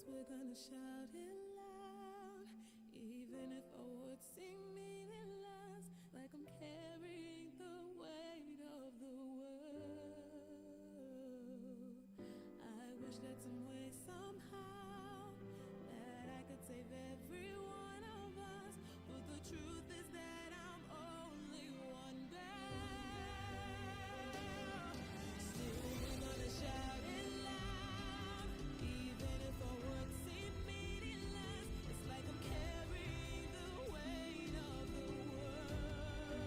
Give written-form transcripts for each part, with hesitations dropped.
we're gonna shout it loud, even if our words seem meaningless, like I'm carrying the weight of the world. I wish that some way, somehow, that I could save every one of us, but the truth is that I'm only one girl. Still we're gonna shout it loud, even if our words seem meaningless. It's like I'm carrying the weight of the world.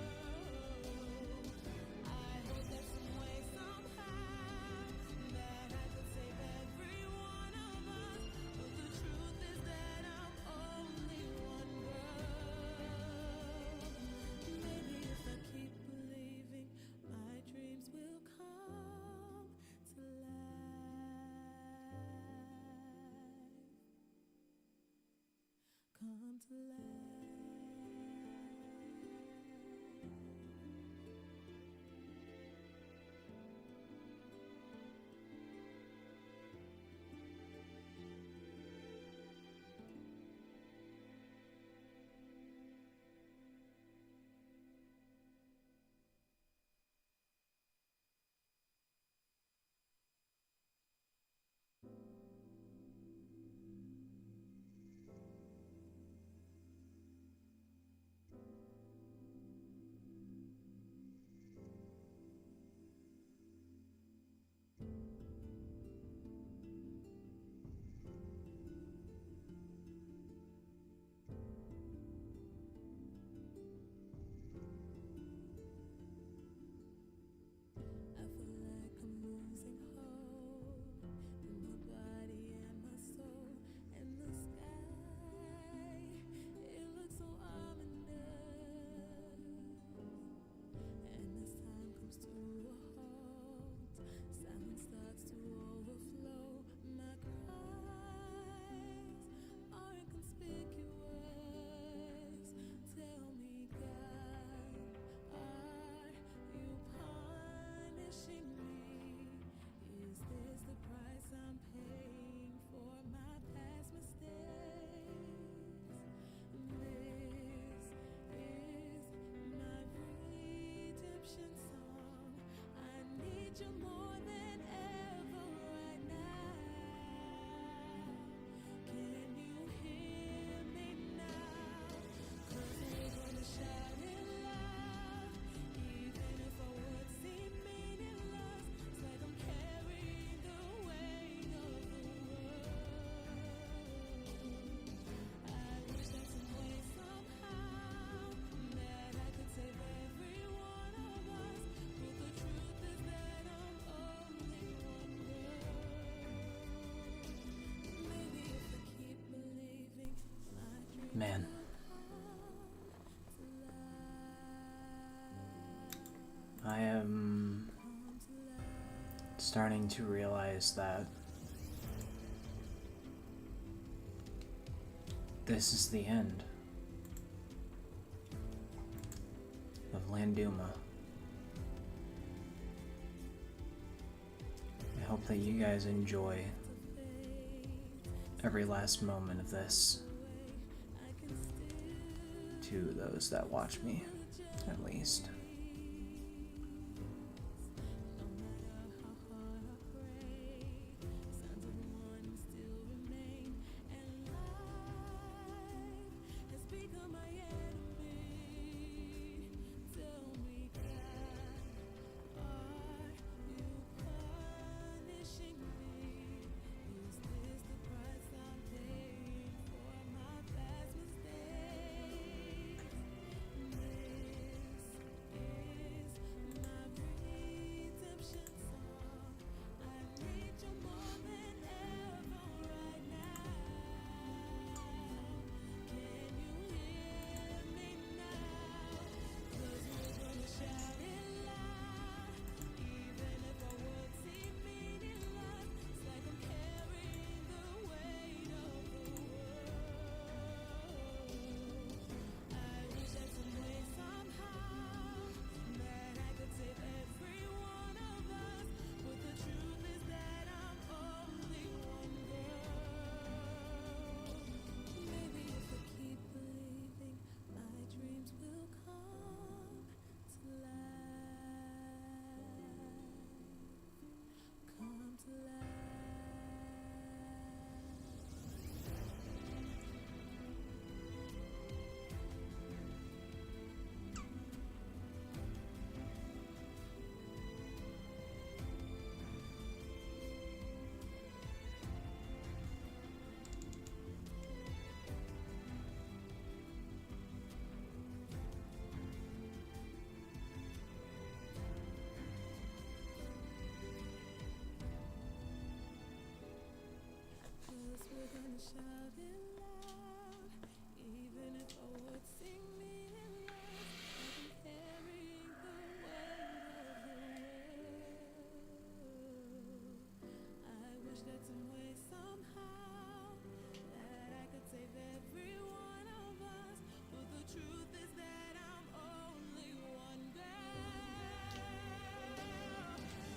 I hope that some way, somehow, that I could save every one of us, but the truth is that I'm only one girl. Maybe if I keep believing, my dreams will come to life. Come to life. I feel like I'm losing hope in my body and my soul, and the sky, it looks so ominous. And as time comes to a halt, silence starts to overflow. My cries are inconspicuous. Tell me, God, are you punishing me? Is this the price I'm paying for my past mistakes? This is my redemption song. I need you more than ever right now. Can you hear me now? 'Cause we're gonna shout it loud, even if our words seem meaningless. It's like I'm carrying the weight of the world. I wish that some way, somehow, that I could save every one of us, but the truth is that I'm only one girl. Maybe if I keep believing, my dreams Man, will come to life. I am Come to life. starting to realize that this is the end of Landuma. I hope that you guys enjoy every last moment of this, to those that watch me, at least. shout it loud, even if our words seem meaningless, like I'm carrying the weight of the world. I wish that some way, somehow, that I could save every one of us, but the truth is that I'm only one girl.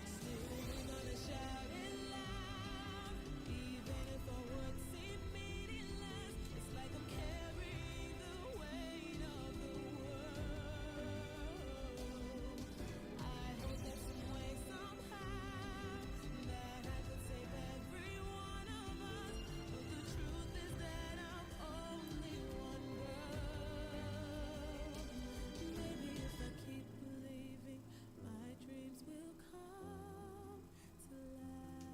Still we're gonna shout it loud, even if our words seem meaningless. It's like I'm carrying the weight of the world. I hope that some way, somehow, that I could save every one of us, but the truth is that I'm only one girl. Maybe if I keep believing, my dreams will come to life.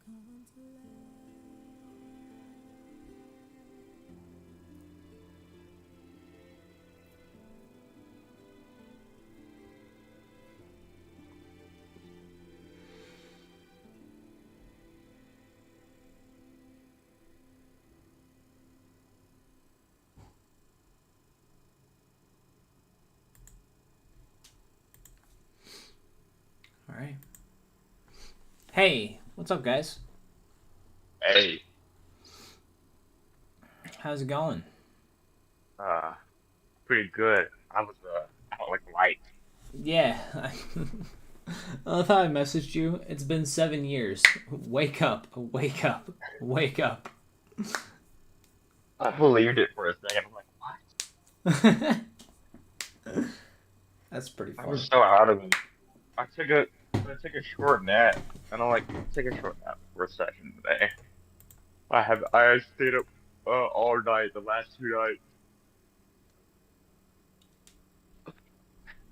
Come to life. All right. Hey, what's up, guys? Hey, How's it going? uh, pretty good. I felt like light. Yeah. I love how I messaged you. It's been 7 years. Wake up. Wake up. Wake up. I believed it for a second. I'm like, what? That's pretty I was funny. so out of it. I took a short nap, and I'm like, take a short nap for a second today. I stayed up all night, the last 2 nights,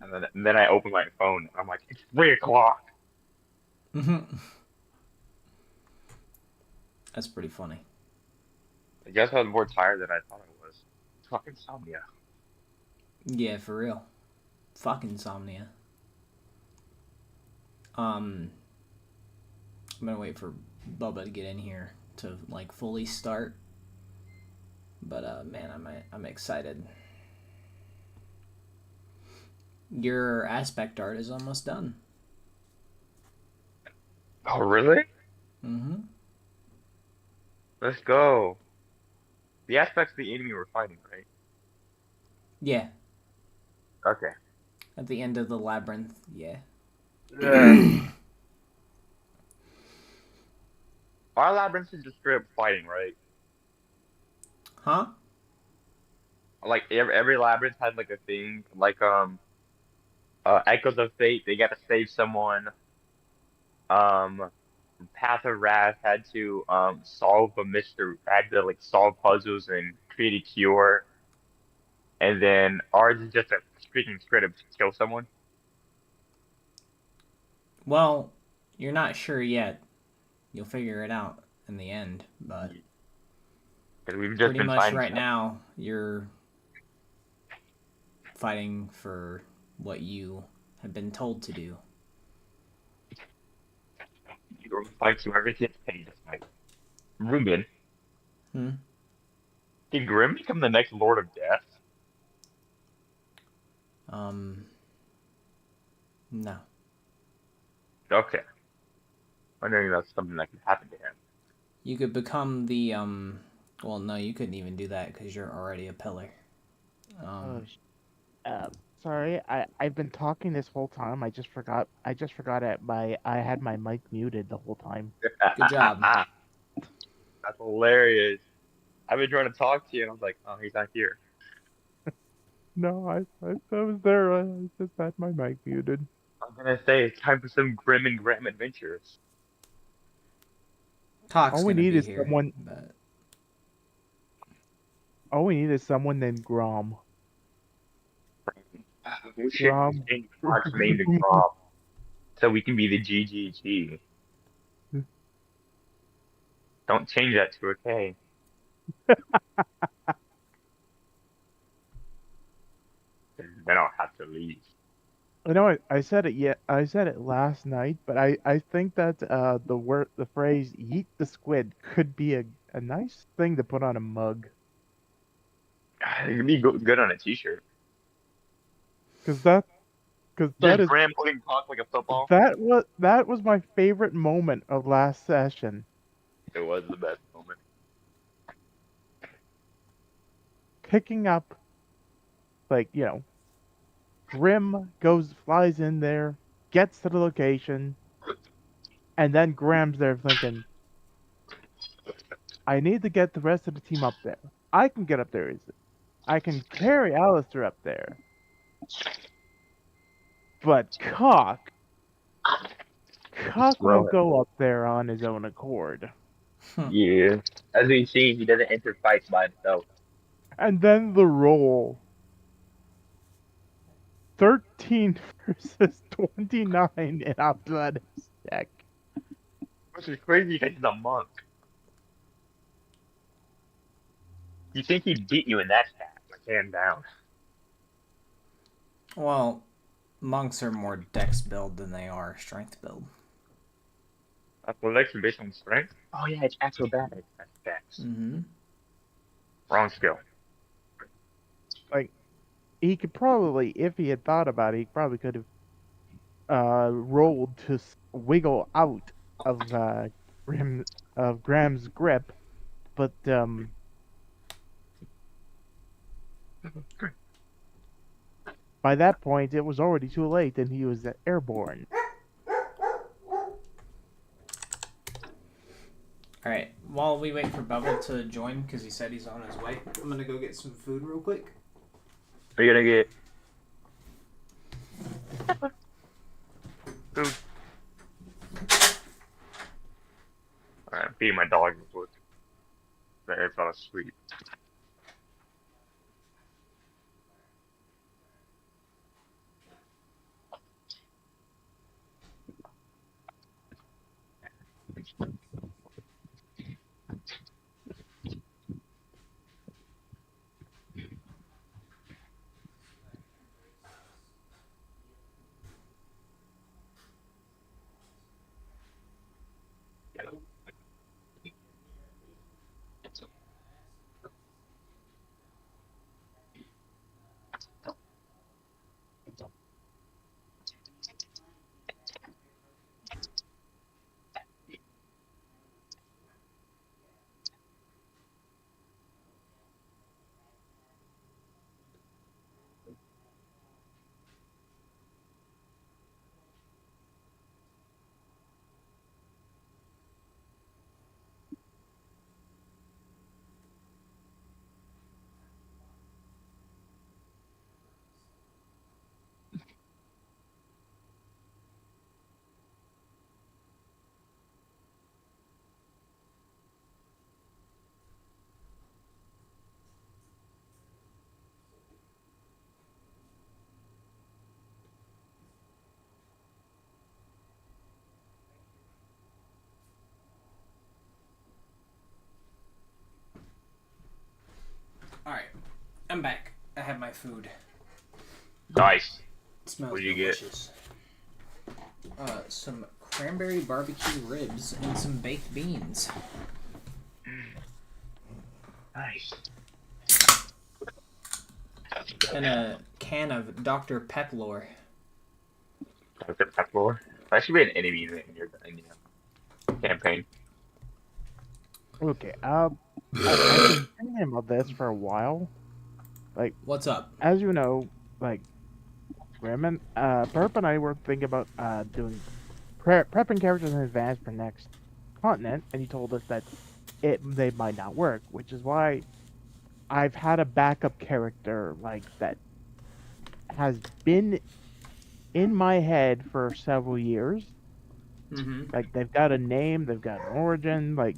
and then I opened my phone, and I'm like, it's 3 o'clock. That's pretty funny. I guess I was more tired than I thought I was. It's fucking insomnia. Yeah, for real. Fucking insomnia. I'm gonna wait for Bubba to get in here to like fully start. But man, I'm excited. Your aspect art is almost done. Oh, really? Mm-hmm. Let's go. The aspects of the enemy we're fighting, right? Yeah. Okay. At the end of the labyrinth, yeah. Our labyrinth is just straight up fighting, right? Huh? Like every labyrinth had like a thing, like Echoes of Fate, they got to save someone. Um, Path of Wrath had to solve a mystery, had to like solve puzzles and create a cure. And then ours is just a freaking straight up kill someone. Well, you're not sure yet. You'll figure it out in the end, but Because we've just pretty been much fighting right stuff. now you're fighting for what you have been told to do. You're fighting to everything. Hey, just like Ruben. Hmm? Can Grim become the next Lord of Death? Um, no. Okay. Wondering if that's something that could happen to him. You could become the, well, no, you couldn't even do that because you're already a pillar. Oh, sorry. I've been talking this whole time. I just forgot. I had my mic muted the whole time. Good job. That's hilarious. I've been trying to talk to you, and I was like, oh, he's not here. No, I was there. I just had my mic muted. I'm gonna say it's time for some Grim and Graham adventures. Talk's All we gonna need be is here, someone. but All we need is someone named Grom. We should Grom. change Clark's name to Grom, so we can be the GGG. Don't change that to a K. Then I'll have to leave. I know I said it yet. I said it last night, but I think that the phrase "eat the squid" could be a nice thing to put on a mug, It'd be good on a t-shirt. because that because Just Graham putting cock like a football. that was my favorite moment of last session. It was the best moment. Picking up, like, Grim flies in there, gets to the location, and then Graham's there thinking, I need to get the rest of the team up there. I can get up there easily. I can carry Alistair up there. But Cock won't go up there on his own accord. Yeah. As we've seen, he doesn't enter fights by himself. And then the roll. 13 versus 29 in athletics check. Which is crazy because he's a monk. You think he'd beat you in that stat, like hand down. Well, monks are more dex build than they are strength build. Athletics are based on strength? Oh yeah, it's acrobatics. That's dex. Mm-hmm. Wrong skill. Like, he could probably, if he had thought about it, he probably could have rolled to wiggle out of Graham's grip, but by that point it was already too late, and he was airborne. All right. While we wait for Bubble to join, because he said he's on his way, I'm gonna go get some food real quick. Are you gonna get food? Alright, I'm feeding my dog real quick. They fell asleep. All right. I'm back. I have my food. Nice. It smells What did you delicious. Some cranberry barbecue ribs and some baked beans. Nice. And a can of Dr. Peplor. Dr. Peplor. That should be an enemy in your campaign. Okay, I've been thinking about this for a while. Like, What's up? as you know, like, Grim and Burp and I were thinking about doing prepping characters in advance for next continent, and he told us that they might not work, which is why I've had a backup character like that has been in my head for several years. Mm-hmm. Like, they've got a name, they've got an origin. Like,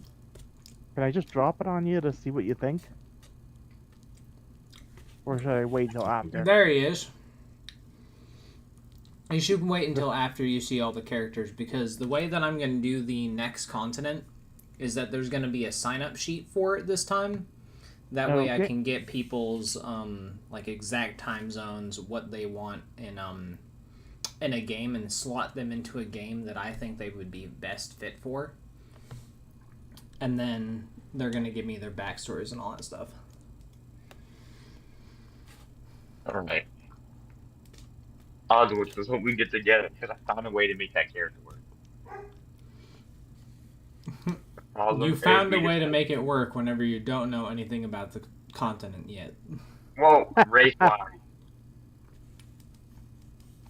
can I just drop it on you to see what you think? Or should I wait until after? There he is. You should wait until after you see all the characters, because the way that I'm going to do the next continent is that there's going to be a sign-up sheet for it this time. That way I can get people's like exact time zones, what they want, and in a game and slot them into a game that I think they would be best fit for. And then they're going to give me their backstories and all that stuff. Alright. Odds which was what we get together because I found a way to make that character work. You found a way to make it work whenever you don't know anything about the continent yet. Well, race-wise.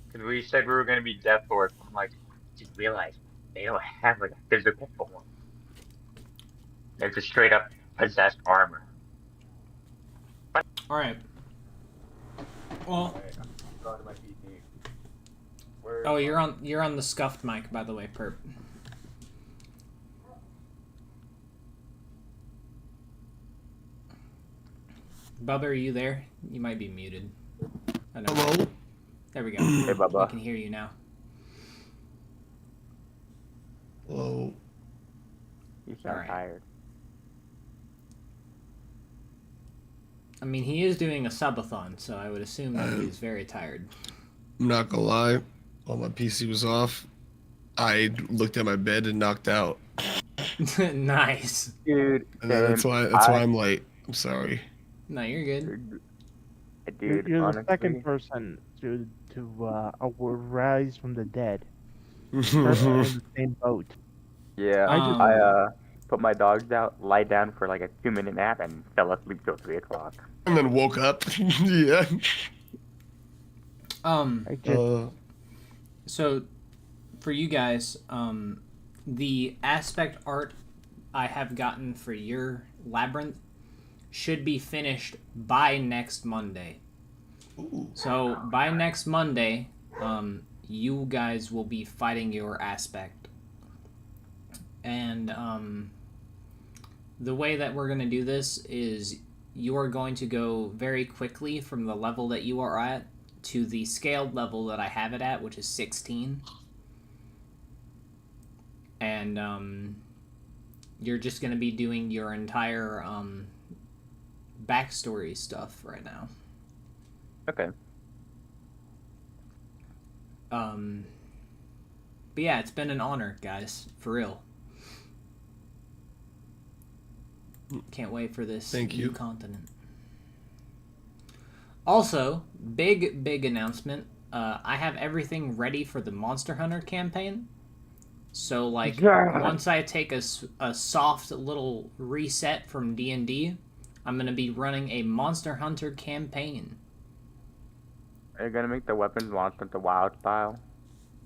Because we said we were going to be Death Force. I'm like, just realized they don't have like a physical form. They're just straight up possessed armor. Alright. Well, Go to my PC. oh, you're on the scuffed mic, by the way, Perp. Bubba, are you there? You might be muted. I know. Hello? There we go. Hey, Bubba. I can hear you now. Hello? You sound Alright. tired. I mean, he is doing a subathon, so I would assume that he's very tired. I'm not gonna lie. While my PC was off, I looked at my bed and knocked out. Nice. Dude, And that's why I'm late. I'm sorry. No, you're good. Dude, You're honestly, the second person to rise from the dead. First and in the same boat. yeah, Um, I put my dogs out, lied down for like a 2-minute nap, and fell asleep till 3 o'clock. then woke up. Yeah. I just So, for you guys, the aspect art I have gotten for your labyrinth should be finished by next Monday. Ooh. So, by next Monday, you guys will be fighting your aspect. And, the way that we're going to do this is you are going to go very quickly from the level that you are at to the scaled level that I have it at, which is 16. And you're just going to be doing your entire backstory stuff right now. Okay. But yeah, it's been an honor, guys, for real. Can't wait for this Thank new you. continent. Also, big announcement. I have everything ready for the Monster Hunter campaign. So, like, Yeah. once I take a soft little reset from D&D, I'm going to be running a Monster Hunter campaign. Are you gonna make the weapons launch into wild style?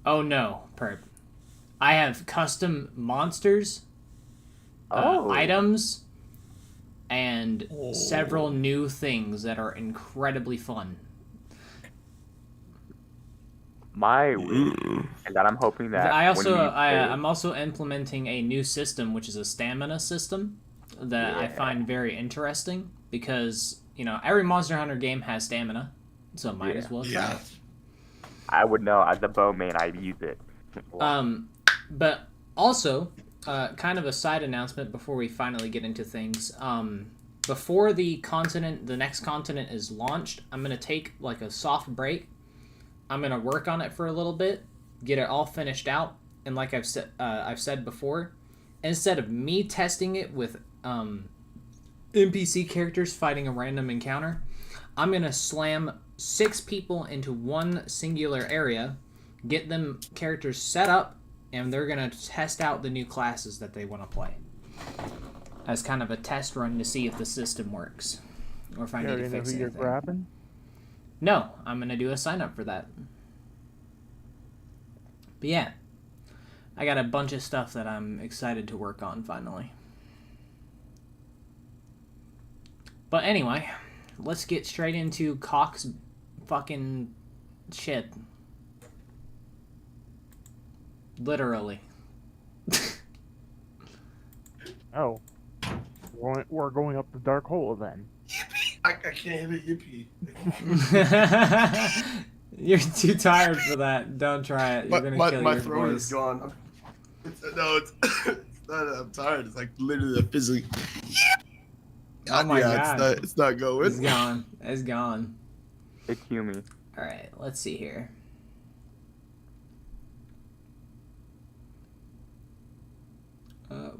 Oh, no, Perp. I have custom monsters, items, and several new things that are incredibly fun. My wish is that I'm hoping that I'm also implementing a new system, which is a stamina system that I find very interesting because, you know, every Monster Hunter game has stamina, so might as well try Yeah. it. I would know as a bowman I use it. But also, kind of a side announcement before we finally get into things. Before the next continent is launched, I'm gonna take like a soft break. I'm gonna work on it for a little bit, get it all finished out, and like I've said before, instead of me testing it with NPC characters fighting a random encounter, I'm gonna slam 6 people into one singular area, get them characters set up, and they're gonna test out the new classes that they want to play as kind of a test run to see if the system works or if I you need already to know fix who you're anything. grabbing. No, I'm gonna do a sign up for that. But yeah, I got a bunch of stuff that I'm excited to work on finally. But anyway, let's get straight into Cock's fucking shit. Literally. Oh, we're going up the dark hole then. I can't hit a yippee. You're too tired for that. Don't try it. You're gonna kill My your throat voice. is gone. It's not that I'm tired. It's like literally physically. Oh my God. It's not going. It's gone. It's gone. It's Yumi. Alright, let's see here.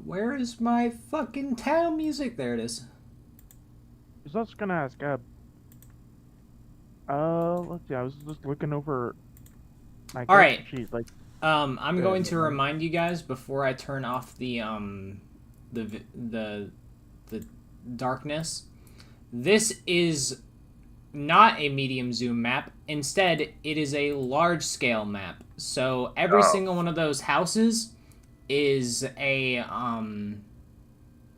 Where is my fucking town music? There it is. I was also gonna ask, let's see, I was just looking over my All right. character sheet, like, I'm going to yeah. remind you guys before I turn off the darkness. This is not a medium zoom map. Instead, it is a large scale map. So every single one of those houses is a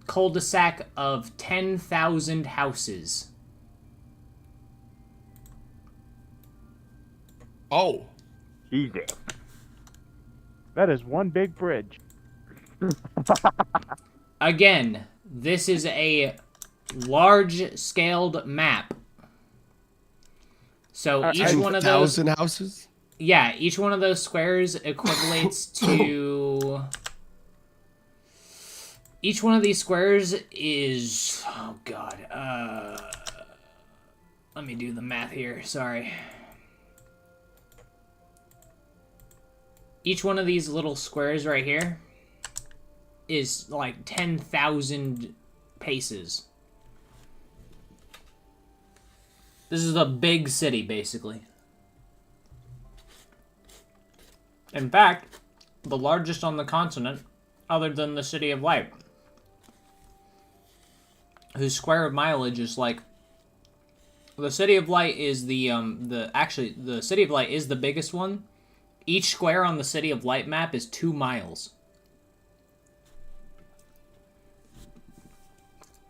cul-de-sac of 10,000 houses. Oh, Jesus. that is one big bridge. Again, this is a large-scaled map. So each one of those, 10,000 houses? yeah, each one of those squares equivalates to. Each one of these squares is, oh god, let me do the math here. Sorry. Each one of these little squares right here is like 10,000 paces. This is a big city, basically. In fact, the largest on the continent, other than the City of Light, whose square mileage is like. The City of Light is the City of Light is the biggest one. Each square on the City of Light map is 2 miles.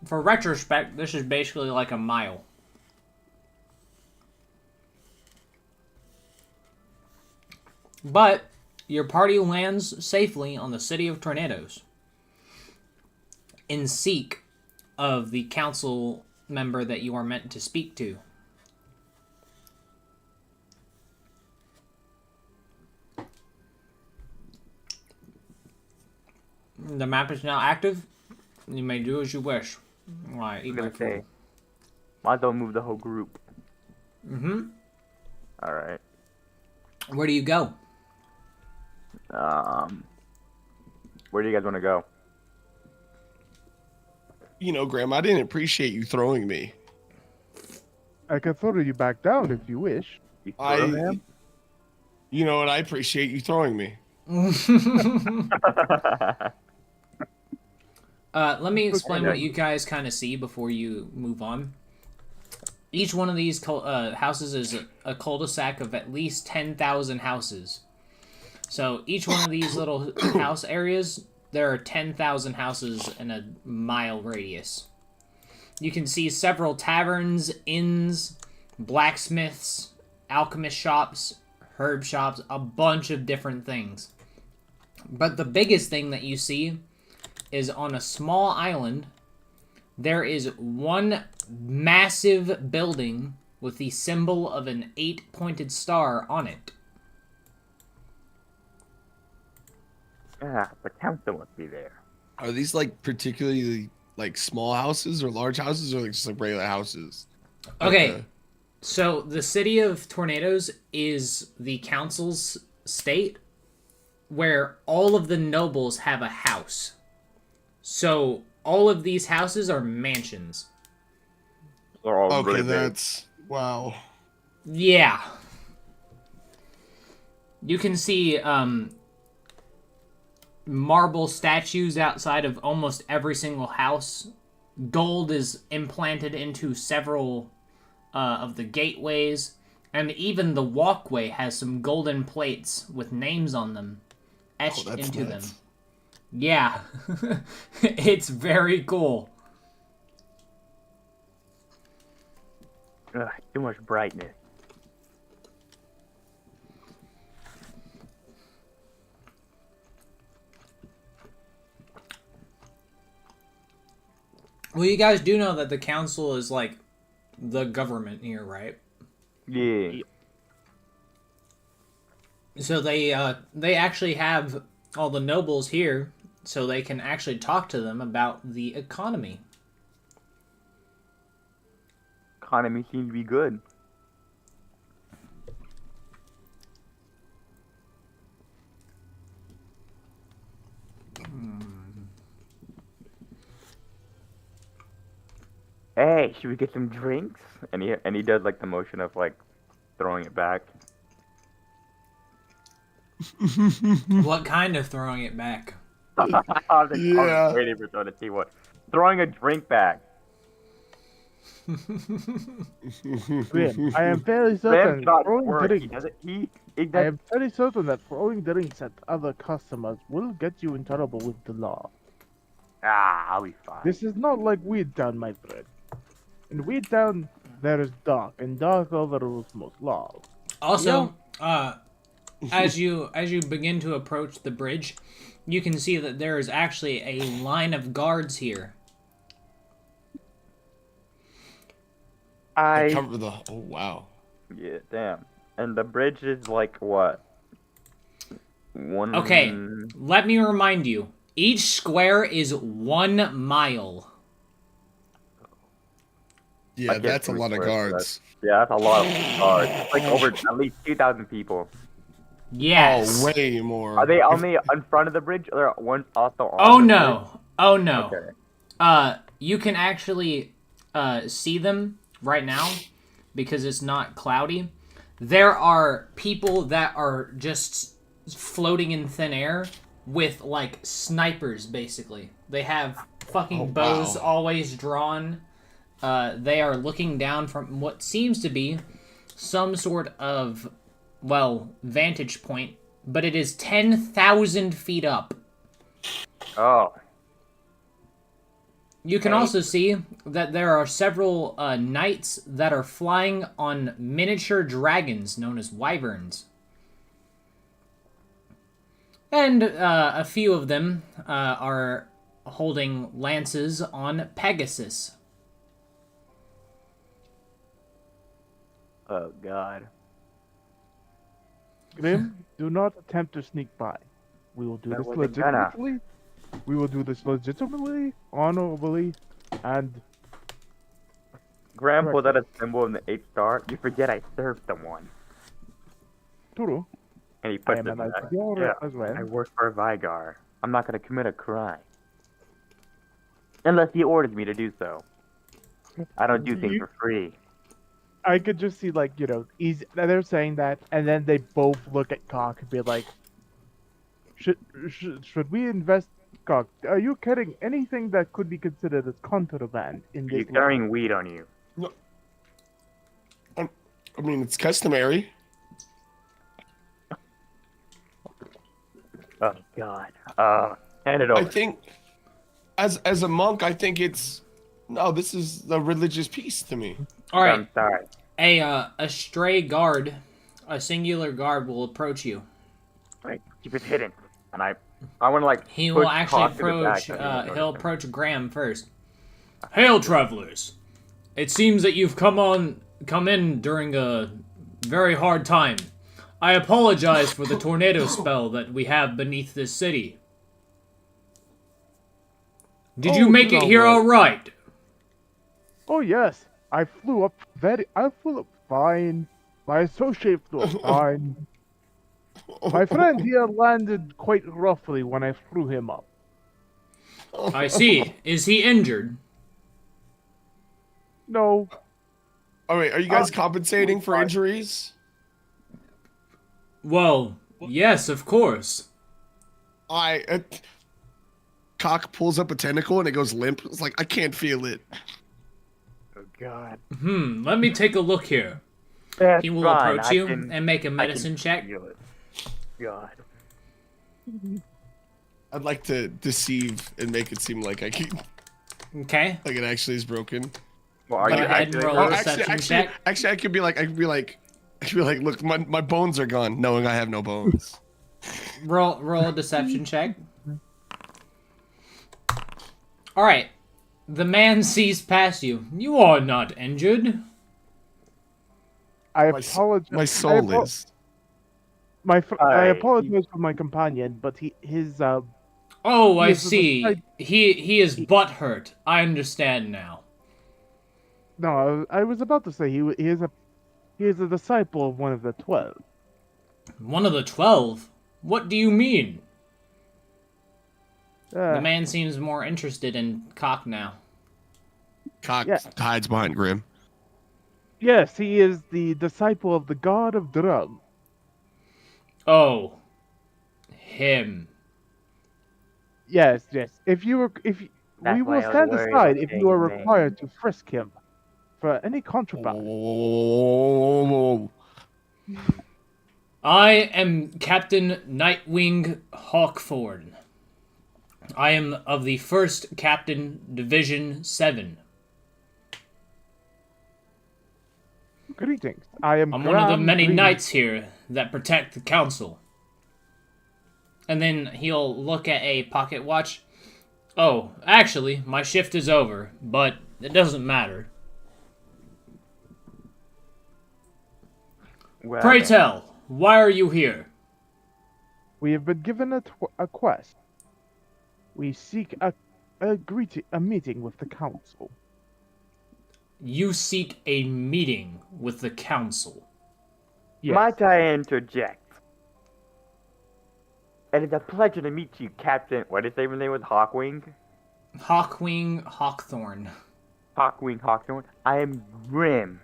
For retrospect, this is basically like a mile. But your party lands safely on the City of Tornadoes in seek of the council member that you are meant to speak to. The map is now active. You may do as you wish. Right, eat I'm my gonna say, food. might as well move the whole group. Mm-hmm. All right. Where do you go? Where do you guys want to go? You know, Graham, I didn't appreciate you throwing me. I can throw you back down if you wish. You throw him? You know what? I appreciate you throwing me. Let me explain what you guys kind of see before you move on. Each one of these houses is a cul-de-sac of at least 10,000 houses. So each one of these little house areas, there are 10,000 houses in a mile radius. You can see several taverns, inns, blacksmiths, alchemist shops, herb shops, a bunch of different things. But the biggest thing that you see is on a small island, there is one massive building with the symbol of an 8-pointed star on it. Yeah, the council must be there. Are these like particularly like small houses or large houses or like just like regular houses? Okay, so the City of Tornadoes is the council's state where all of the nobles have a house. So all of these houses are mansions. They're all Okay, really big. that's wow. Yeah. You can see marble statues outside of almost every single house. Gold is implanted into several of the gateways. And even the walkway has some golden plates with names on them etched into them. Yeah. It's very cool. Ugh, too much brightness. Well, you guys do know that the council is like the government here, right? Yeah. So they actually have all the nobles here, so they can actually talk to them about the economy. Economy seems to be good. Hey, should we get some drinks? And he does like the motion of like throwing it back. What kind of throwing it back? I was Yeah. waiting for someone to see what. Throwing a drink back. Grim, I am fairly Graham certain cannot throwing work. He drinks. doesn't. He I does. am fairly certain that throwing drinks at other customers will get you in trouble with the law. I'll be fine. This is not like Weed Town, my friend. In Weed Town, there is dark, and dark overrules most laws. Also, as you begin to approach the bridge, you can see that there is actually a line of guards here. They cover the. Oh wow. Yeah, damn. And the bridge is like what? One. Okay, let me remind you. Each square is 1 mile. Yeah, get that's a three lot of squares, guards. Yeah, that's a lot of guards. It's like over at least 2,000 people. Yes. Oh, way more. Are they only in front of the bridge, or one also on Oh the no. Oh no. bridge? Okay. You can actually see them right now because it's not cloudy. There are people that are just floating in thin air with like snipers basically. They have fucking bows wow. always drawn. They are looking down from what seems to be some sort of, well, vantage point, but it is 10,000 feet up. Oh. You can also see that there are several knights that are flying on miniature dragons known as wyverns. And a few of them are holding lances on Pegasus. Oh God. Grim, do not attempt to sneak by. We will do I this wasn't gonna. legitimately. We will do this legitimately, honorably, and Graham pulled out a symbol in the 8 star. You forget I served someone. true. And he I puts am it a knight back. of the order as well. I work for Vigar. I'm not gonna commit a crime. Unless he orders me to do so. I don't do things for free. I could just see, like, they're saying that, and then they both look at Cock and be like, should we invest, Cock? Are you carrying anything that could be considered as contraband in You're this? carrying weed on you. I mean, it's customary. Oh God. Hand it I over. think, as a monk, I think it's no. This is a religious piece to me. All right, I'm sorry. a stray guard, a singular guard will approach you. Wait, keep it hidden. And I want to like. He push will actually Cock to the back approach. so he won't He'll notice him. approach Graham first. Hail, travelers! It seems that you've come in during a very hard time. I apologize for the tornado spell that we have beneath this city. Did you make it here all right? Oh yes, I flew up fine. My associate flew up fine. My friend here landed quite roughly when I threw him up. I see. Is he injured? No, All right, are you guys compensating for injuries? Well, yes, of course. Cock pulls up a tentacle and it goes limp. It's like I can't feel it. Oh God. Let me take a look here. That's He will fine. approach I you can- and make a I can medicine check. feel it. God. I'd like to deceive and make it seem like Okay. like it actually is broken. Well, are Go you ahead and actually? roll Oh, a deception check. actually, I could be like, look, my bones are gone, knowing I have no bones. Roll a deception check. All right. The man sees past you. You are not injured. I My s- apologize. My soul is. I apologize for my companion, but his Oh, I Yes, but see. I- He is butthurt. I understand now. no, I was about to say he is a disciple of one of the 12. One of the 12? What do you mean? The Uh, man seems more interested in Cock now. Cock Yeah. hides behind Grim. Yes, he is the disciple of the god of Drum. Oh, him. Yes, yes. If we That's will why I was stand worried aside about if you are saying his name. required to frisk him for any Whoa, contraband. whoa, whoa, whoa. I am Captain Nightwing Hawkthorn. I am of the 1st Captain Division 7. Greetings. I am I'm one of the Graham many Green. knights here that protect the council. And then he'll look at a pocket watch. Oh, actually, my shift is over, but it doesn't matter. Well, Pray then, tell, why are you here? We have been given a quest. We seek a meeting with the council. You seek a meeting with the council. Yes. Might I interject? It is a pleasure to meet you, Captain. What did his name was? Hawkwing? Hawkwing Hawkthorn. Hawkwing Hawthorne. I am Grim.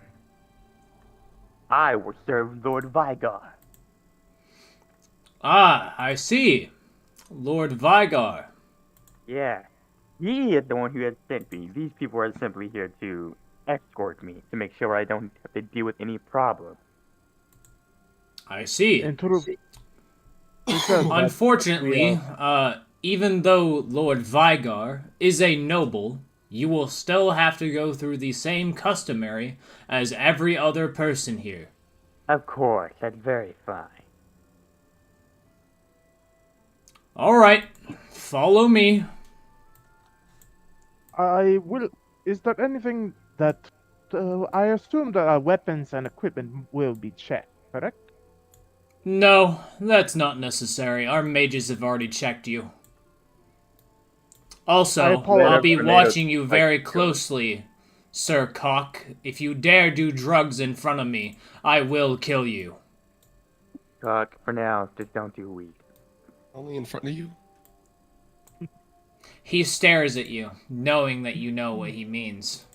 I will serve Lord Vigar. Ah, I see. Lord Vigar. Yeah. He is the one who has sent me. These people are simply here to escort me, to make sure I don't have to deal with any problem. I see. Unfortunately, even though Lord Vigar is a noble, you will still have to go through the same customary as every other person here. Of course, that's very fine. Alright, follow me. I will. Is there anything that I assume that our weapons and equipment will be checked, correct? No, that's not necessary. Our mages have already checked you. I Also, apologize. I'll be Tornado watching you very strike. closely, Sir Cock. If you dare do drugs in front of me, I will kill you. Talk for now, just don't do weak. Only in front of you? He stares at you, knowing that you know what he means.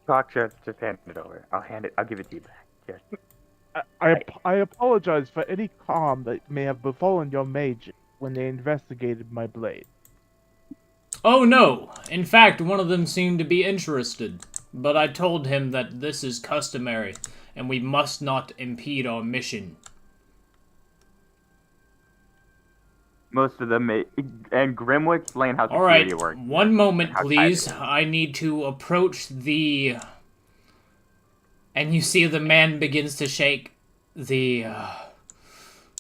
Talk, just hand it over. I'll give it to you back. Just I apologize for any harm that may have befallen your mage when they investigated my blade. Oh no! In fact, one of them seemed to be interested. But I told him that this is customary, and we must not impede our mission. most of them and Grim will explain how Alright, security works. one moment How tight please. it is. I need to approach the... And you see the man begins to shake the...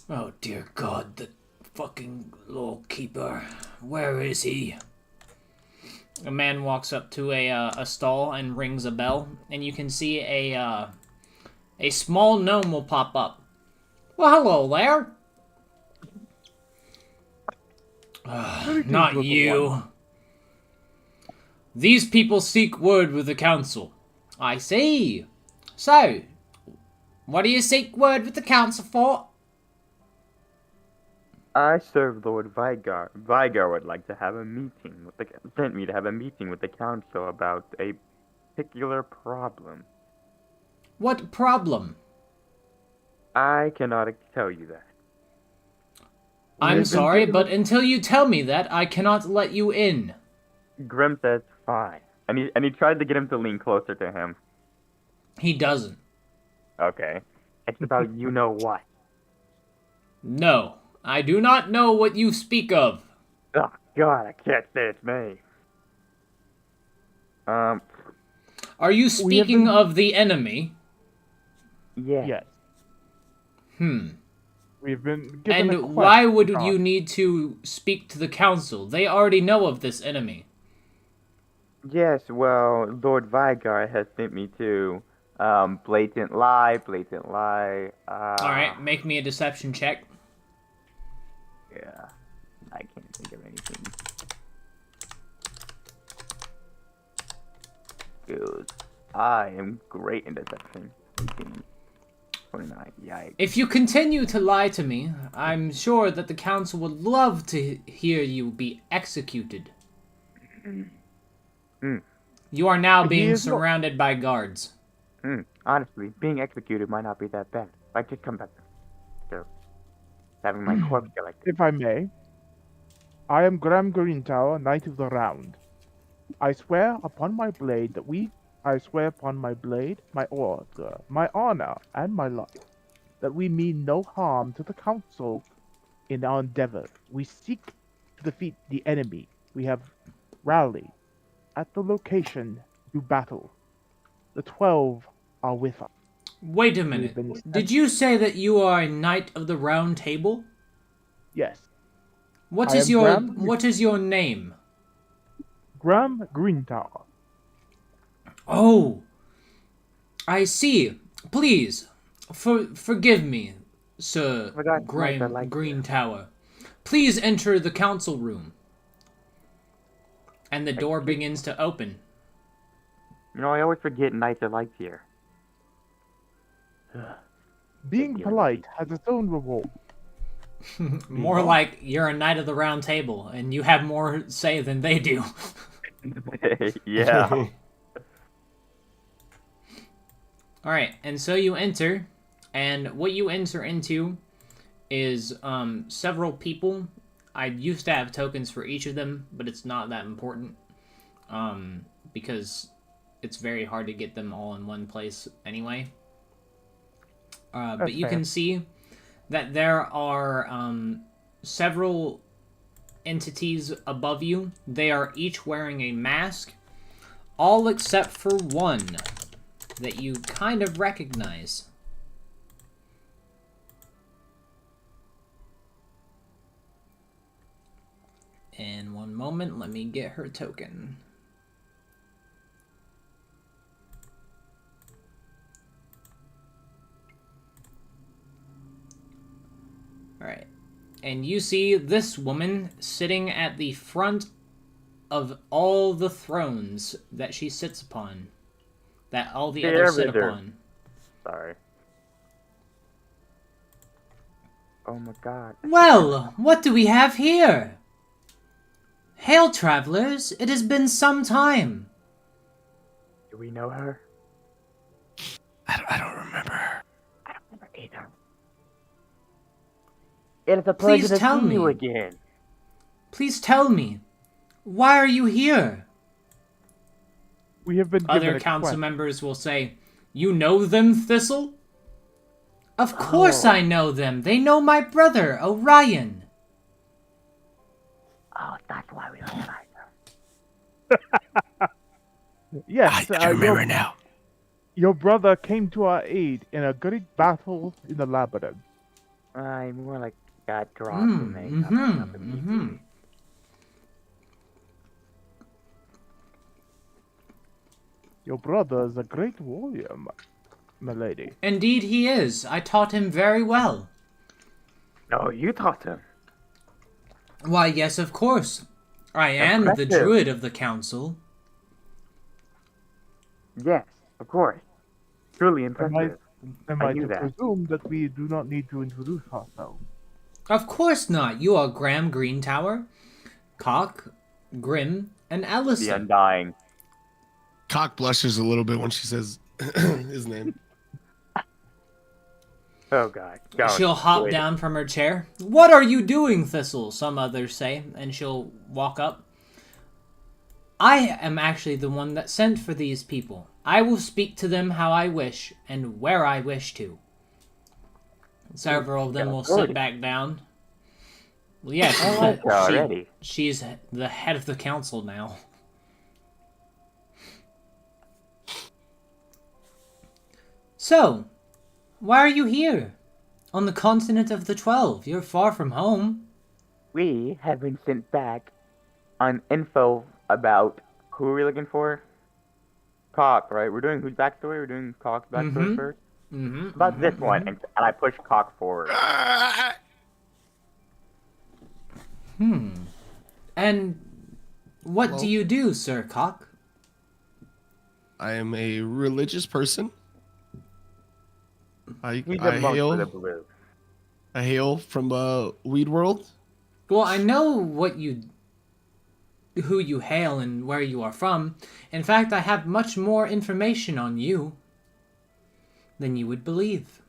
Oh dear God, the fucking Lord Keeper. Where is he? A man walks up to a stall and rings a bell, and you can see a small gnome will pop up. Well, hello there. Not you. These people seek word with the council. I see. So, what do you seek word with the council for? I serve Lord Vigar. Vigar would like to have a meeting with sent me to have a meeting with the council about a particular problem. What problem? I cannot tell you that. I'm been sorry, given but until you tell me that, I cannot let you in. Grim says fine, and he tried to get him to lean closer to him. He doesn't. Okay, it's about you know what. No, I do not know what you speak of. Oh God, I can't say its name. Are you We have speaking been- of the enemy? Yeah. Yes. We've been given a And quest why would from you God. need to speak to the council? They already know of this enemy. Yes, well, Lord Vigar has sent me to blatant lie. Alright, make me a deception check. Yeah, I can't think of anything. Skills. I am great in deception. 18, 29, yikes. If you continue to lie to me, I'm sure that the council would love to hear you be executed. You are now He being is not- surrounded by guards. Honestly, being executed might not be that bad. I just come back to having my corpse collected. If I may, I am Graham Greentower, Knight of the Round. I swear upon my blade, my order, my honor, and my life, that we mean no harm to the council in our endeavor. We seek to defeat the enemy. We have rallied at the location to battle. The 12 are with us. Wait a We've minute. been Did you say that you are a knight of the round table? Yes, What I is am your Graham. what is your name? Graham Greentower. Oh, I see. Please, forgive me, Sir Forgot to write that like Green Tower. Please enter the council room. And the door begins to open. You know, I always forget knights are like here. Being Dear polite has its own reward. More like you're a knight of the round table, and you have more say than they do. Yeah. Alright, and so you enter, and what you enter into is several people. I used to have tokens for each of them, but it's not that important, because it's very hard to get them all in one place anyway. But you fair. can see that there are several entities above you. They are each wearing a mask, all except for one that you kind of recognize. In one moment, let me get her token. Alright. And you see this woman sitting at the front of all the thrones that she sits upon. That all the others sit Arbiter. upon. Sorry. Oh my god. Well, what do we have here? Hail, travelers. It has been some time. Do we know her? I don't remember her. I don't remember either. It is a Please pleasure to tell see you me. again. Please tell me, why are you here? We have been given Other a council quest. members will say, you know them, Thistle? Of course Oh. I know them. They know my brother, Orion. Oh, that's why we don't like her. Yes, I remember now. your brother came to our aid in a great battle in the labyrinth. I'm more like got dropped and they got me. Your brother is a great warrior, my lady. Indeed he is. I taught him very well. No, you taught him. Why, yes, of course. I am the Impressive. druid of the council. Yes, of course. Truly impressive. Am I I knew to that. presume that we do not need to introduce ourselves? Of course not. You are Graham Greentower, Cock, Grim, and The Ellison. Undying. Cock blushes a little bit when she says his name. Oh god. Don't. She'll hop Wait. down from her chair. What are you doing, Thistle? Some others say, and she'll walk up. I am actually the one that sent for these people. I will speak to them how I wish and where I wish to. Several of them will sit back down. Well, yes, I like her already. she's the head of the council now. So, why are you here? On the continent of the 12. You're far from home. We have been sent back on info about who are we looking for? Cock, right? We're doing whose backstory? We're doing Cock's backstory Mhm. first? Mm-hmm. About this one, and I push Cock forward. And what Hello? do you do, Sir Cock? I am a religious person. I He's a monk with a hail blue. I hail from Weed World. Well, I know what you who you hail and where you are from. In fact, I have much more information on you than you would believe.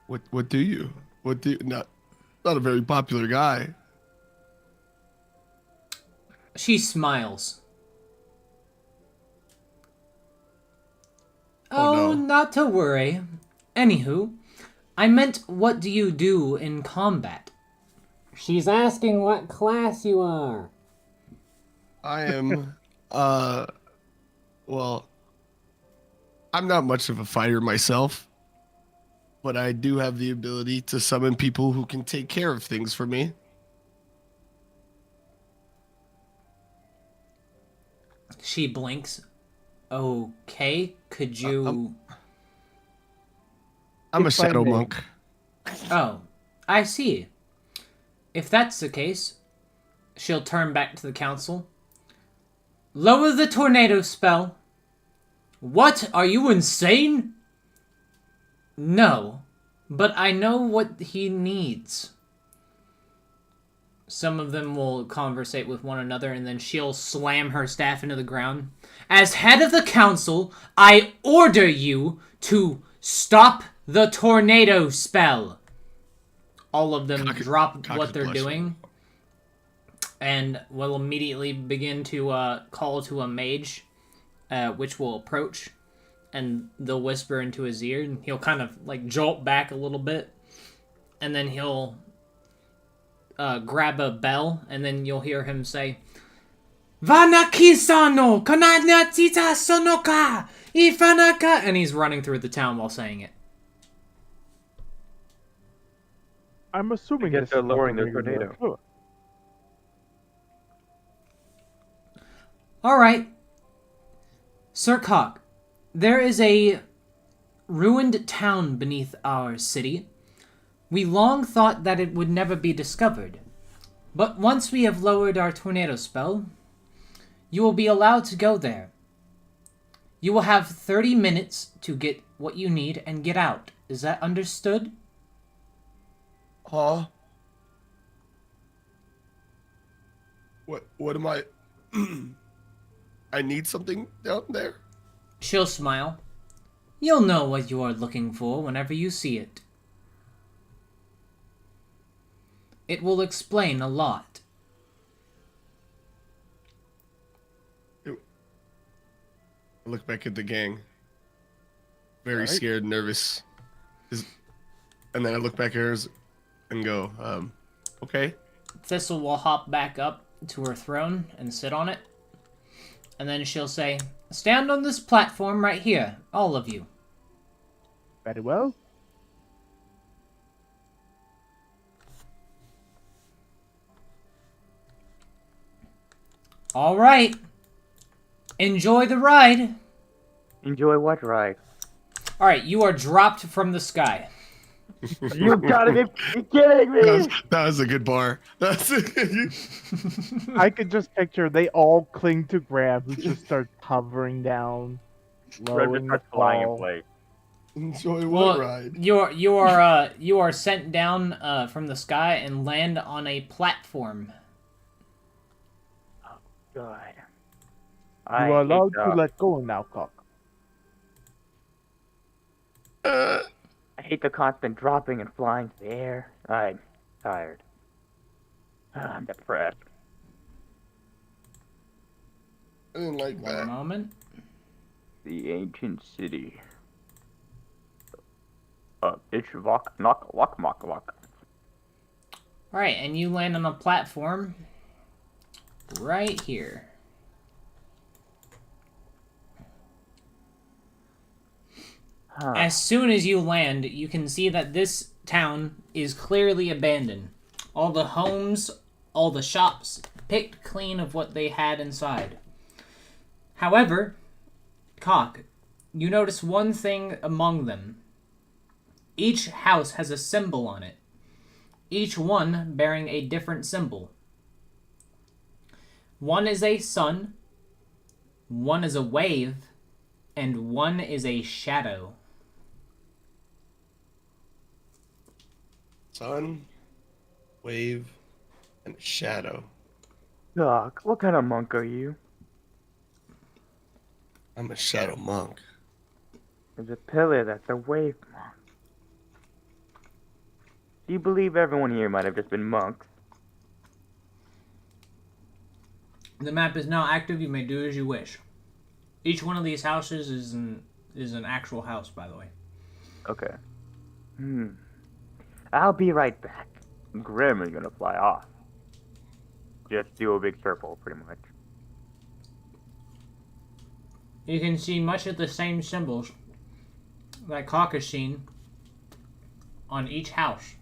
What do you? What do you? Not a very popular guy. She smiles. Oh, no. Not to worry. Anywho, I meant, what do you do in combat? She's asking what class you are. I am, well, I'm not much of a fighter myself, but I do have the ability to summon people who can take care of things for me. She blinks. Okay, could you... I'm a If I shadow may. monk. Oh, I see. If that's the case, she'll turn back to the council. Lower the tornado spell. What? Are you insane? No, but I know what he needs. Some of them will conversate with one another, and then she'll slam her staff into the ground. As head of the council, I order you to stop the tornado spell. All of them drop cock what is they're blushing. doing, and will immediately begin to call to a mage, which will approach, and they'll whisper into his ear, and he'll kind of like jolt back a little bit, and then he'll grab a bell, and then you'll hear him say, Vanaki-sano, kananatita sonoka, ifanaka, and he's running through the town while saying it. I'm assuming guess this they're is lowering nothing their bigger than tornado. a- Alright. Sir Cock, there is a ruined town beneath our city. We long thought that it would never be discovered. But once we have lowered our tornado spell, you will be allowed to go there. You will have 30 minutes to get what you need and get out. Is that understood? Huh? What am I? I need something down there? She'll smile. You'll know what you are looking for whenever you see it. It will explain a lot. I look back at the gang. Very Alright. scared, nervous. And then I look back at hers and go, okay. Thistle will hop back up to her throne and sit on it. And then she'll say, stand on this platform right here, all of you. Very well. All right. Enjoy the ride. Enjoy what ride? All right, you are dropped from the sky. You gotta be kidding me! That was a good bar. That's I could just picture they all cling to Graham, who just starts hovering down, Red lowering the starts flying in ball. place. Enjoy what Well, ride? you are sent down from the sky and land on a platform. God. You are allowed to let go now, Cock. Uh, I hate the constant dropping and flying to the air. I'm tired. I'm depressed. I didn't like One that. moment. The ancient city. It's Vok Nok Wak Mok Wak. All right, and you land on a platform right here. Huh. As soon as you land, you can see that this town is clearly abandoned. All the homes, all the shops, picked clean of what they had inside. However, Cock, you notice one thing among them. Each house has a symbol on it, each one bearing a different symbol. One is a sun, one is a wave, and one is a shadow. Sun, wave, And a shadow. Doc, what kind of monk are you? I'm a shadow monk. There's a pillar that's a wave monk. Do you believe everyone here might have just been monks? The map is now active. You may do as you wish. Each one of these houses is an actual house, by the way. Okay. I'll be right back. Grim is gonna fly off. Just do a big circle, pretty much. You can see much of the same symbols that Cock has seen on each house.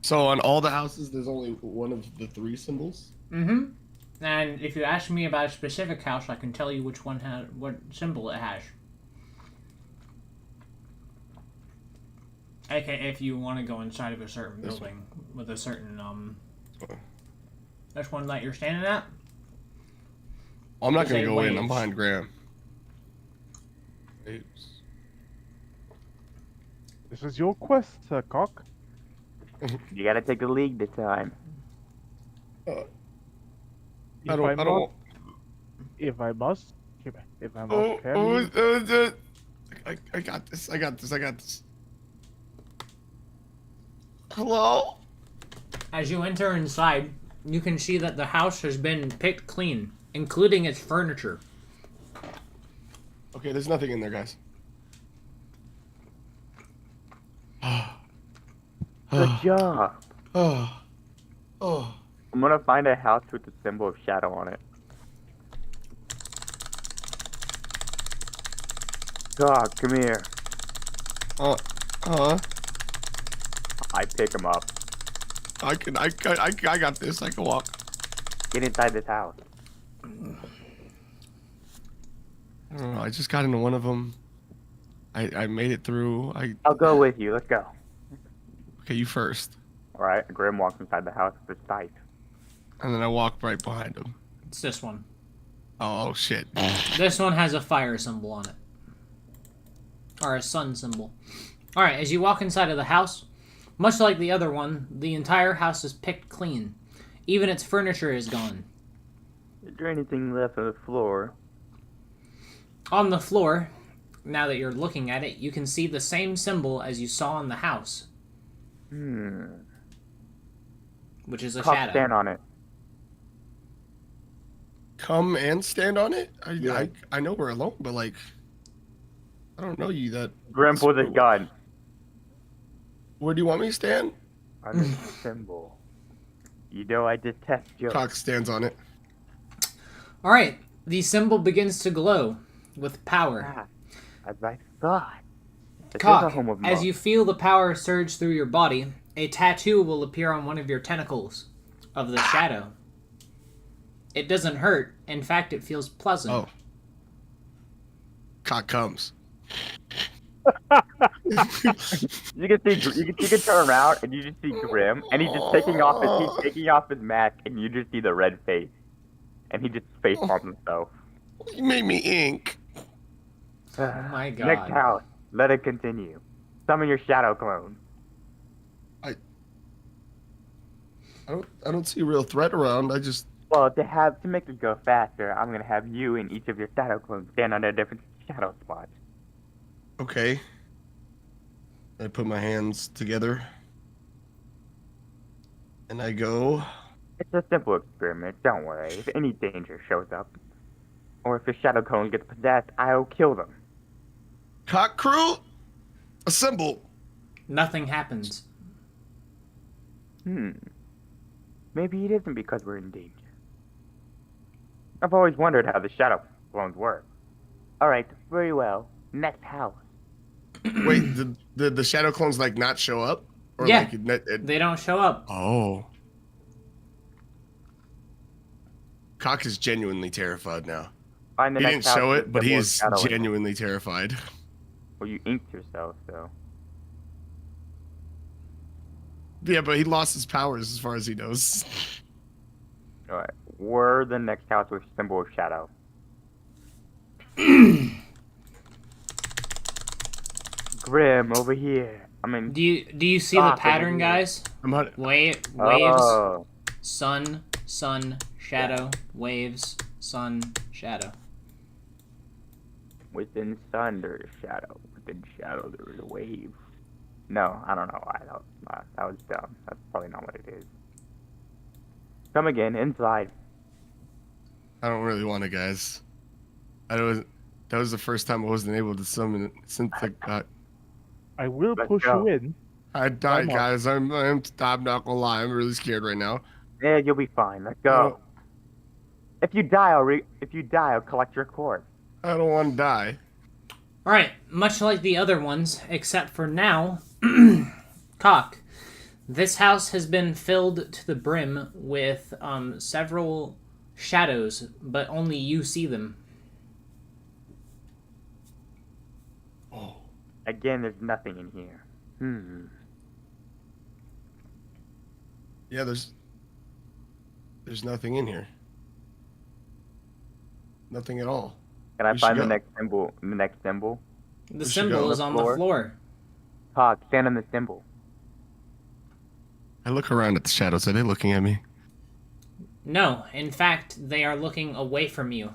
So on all the houses, there's only one of the 3 symbols? Mm-hmm. And if you ask me about a specific house, I can tell you which one has what symbol it has. Okay, if you want to go inside of a certain building with a certain this one that you're standing at. I'm not gonna Say go in. I'm waves. behind Graham. Waves. This is your quest, Cock. You gotta take the lead this time. I If don't. If I must, Oh, can I got this. I got this. Hello? As you enter inside, you can see that the house has been picked clean, including its furniture. Okay, there's nothing in there, guys. Good job. Oh. I'm gonna find a house with the symbol of shadow on it. Doc, come here. I pick him up. I got this. I can walk. Get inside this house. I don't know. I just got into one of them. I made it through. I'll go with you. Let's go. Okay, you first. Alright, Grim walks inside the house with his sight. And then I walk right behind him. It's this one. Oh, shit. This one has a fire symbol on it. Or a sun symbol. Alright, as you walk inside of the house, much like the other one, the entire house is picked clean. Even its furniture is gone. Is there anything left on the floor? On the floor, now that you're looking at it, you can see the same symbol as you saw in the house, which is a Cock, shadow. stand on it. Come and stand on it? Yeah. I know we're alone, but like, I don't know you that. Grim pulls his gun. Where do you want me to stand? On the symbol. You know I detest jokes. Cock stands on it. Alright, the symbol begins to glow with power. Ah, as I thought. This is a Cock, home of as monks. you feel the power surge through your body, a tattoo will appear on one of your tentacles of the shadow. It doesn't hurt. In fact, it feels pleasant. Oh. Cock comes. You can turn around and you just see Grim, and he's just taking off his mask, and you just see the red face, and he just face palms himself. You made me ink. Oh my god. Next house, let it continue. Summon your shadow clone. I don't see a real threat around. I just. Well, to make it go faster, I'm gonna have you and each of your shadow clones stand on their different shadow spots. Okay. I put my hands together. And I go. It's a simple experiment, don't worry. If any danger shows up, or if your shadow clone gets possessed, I'll kill them. Cock crew, assemble. Nothing happens. Maybe it isn't because we're in danger. I've always wondered how the shadow clones work. Alright, very well. Next house. Wait, the shadow clones like not show up? Or Yeah. like They don't show up. Oh. Cock is genuinely terrified now. Find the He next didn't show house it, but with he the is shadow in it. genuinely terrified. Well, you inked yourself, so. Yeah, but he lost his powers as far as he knows. Alright, we're the next house with symbol of shadow. Grim over here. I mean, Do you see the Doc over pattern, here. guys? I'm not. Waves, oh, sun, shadow, waves, sun, shadow. within sun there is shadow. Within shadow there is a wave. No, I don't know why. That was dumb. That's probably not what it is. Come again, inside. I don't really want to, guys. That was the first time I wasn't able to summon it since I got. I will Let's push go. you in. I died, Come on. guys. I'm not gonna lie. I'm really scared right now. Yeah, you'll be fine. Let's go. If you die, I'll collect your corpse. I don't want to die. Alright, much like the other ones, except for now, Cock. This house has been filled to the brim with several shadows, but only you see them. Oh, Again, there's nothing in here. yeah. There's nothing in here. Nothing at all. Can I We should find the go. next symbol? The next symbol? The should symbol go. is on the floor. Talk. Stand on the symbol. I look around at the shadows. Are they looking at me? No, in fact, they are looking away from you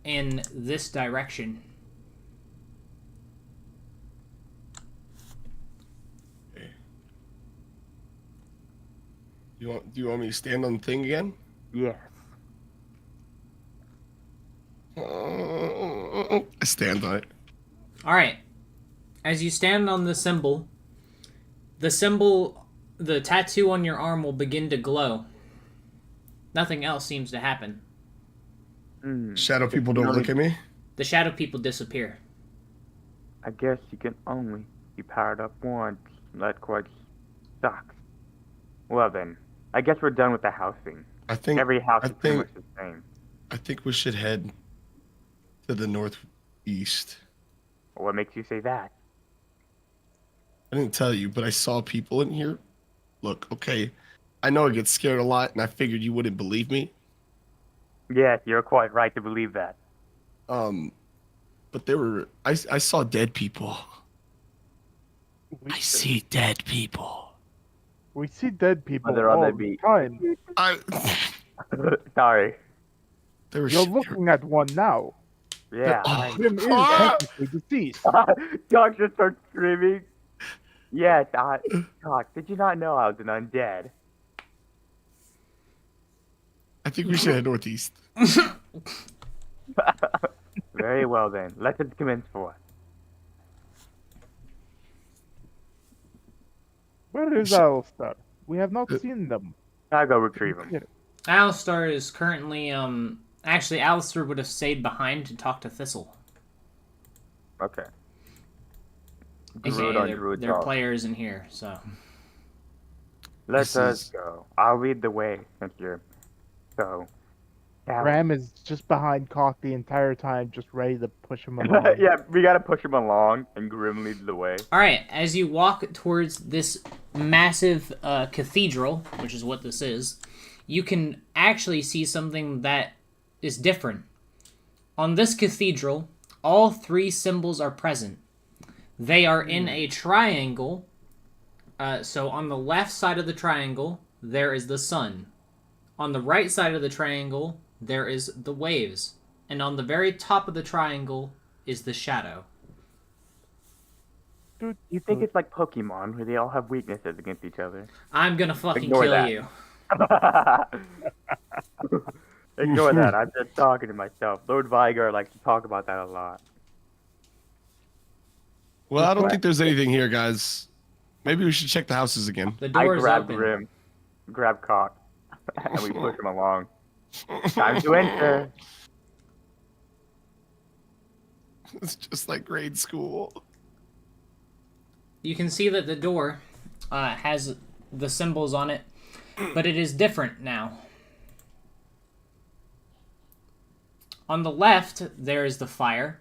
in this direction. Do you want me to stand on the thing again? Yes. I stand on it. Alright. As you stand on the symbol, the tattoo on your arm will begin to glow. Nothing else seems to happen. Shadow people don't look at me. The shadow people disappear. I guess you can only be powered up once. That quite sucks. Well then, I guess we're done with the housing. I think Every house I is pretty think much the same. I think we should head to the northeast. What makes you say that? I didn't tell you, but I saw people in here. Look, okay, I know I get scared a lot, and I figured you wouldn't believe me. Yes, you're quite right to believe that. But I saw dead people. I see dead people. We see dead people they're on all the the beat. time. Sorry. They were. You're looking at one now. Yeah. Him is Ah! technically deceased. Doc just starts screaming. Yes, Doc, did you not know I was an undead? I think we should head northeast. Very well then. Let us commence for. Where is Alistar? We have not seen them. I'll go retrieve him. Alistar is currently, actually, Alistair would have stayed behind to talk to Thistle. Okay. AKA Druid on they're, druid they're talk. players in here, so. Let This us is- go. I'll lead the way since you're so. Ram is just behind Cock the entire time, just ready to push him along. Yeah, we gotta push him along, and Grim leads the way. Alright, as you walk towards this massive cathedral, which is what this is, you can actually see something that is different. On this cathedral, all three symbols are present. They are in a triangle. So on the left side of the triangle, there is the sun. On the right side of the triangle, there is the waves. And on the very top of the triangle is the shadow. Dude, You think it's like Pokemon, where they all have weaknesses against each other? I'm gonna fucking Ignore kill that. you. Ignore that. I'm just talking to myself. Lord Vigar likes to talk about that a lot. Well, I don't think there's anything here, guys. Maybe we should check the houses again. The I door is grab open. Grim, grab Cock, and we push him along. Time to enter. It's just like grade school. You can see that the door has the symbols on it, but it is different now. On the left, there is the fire.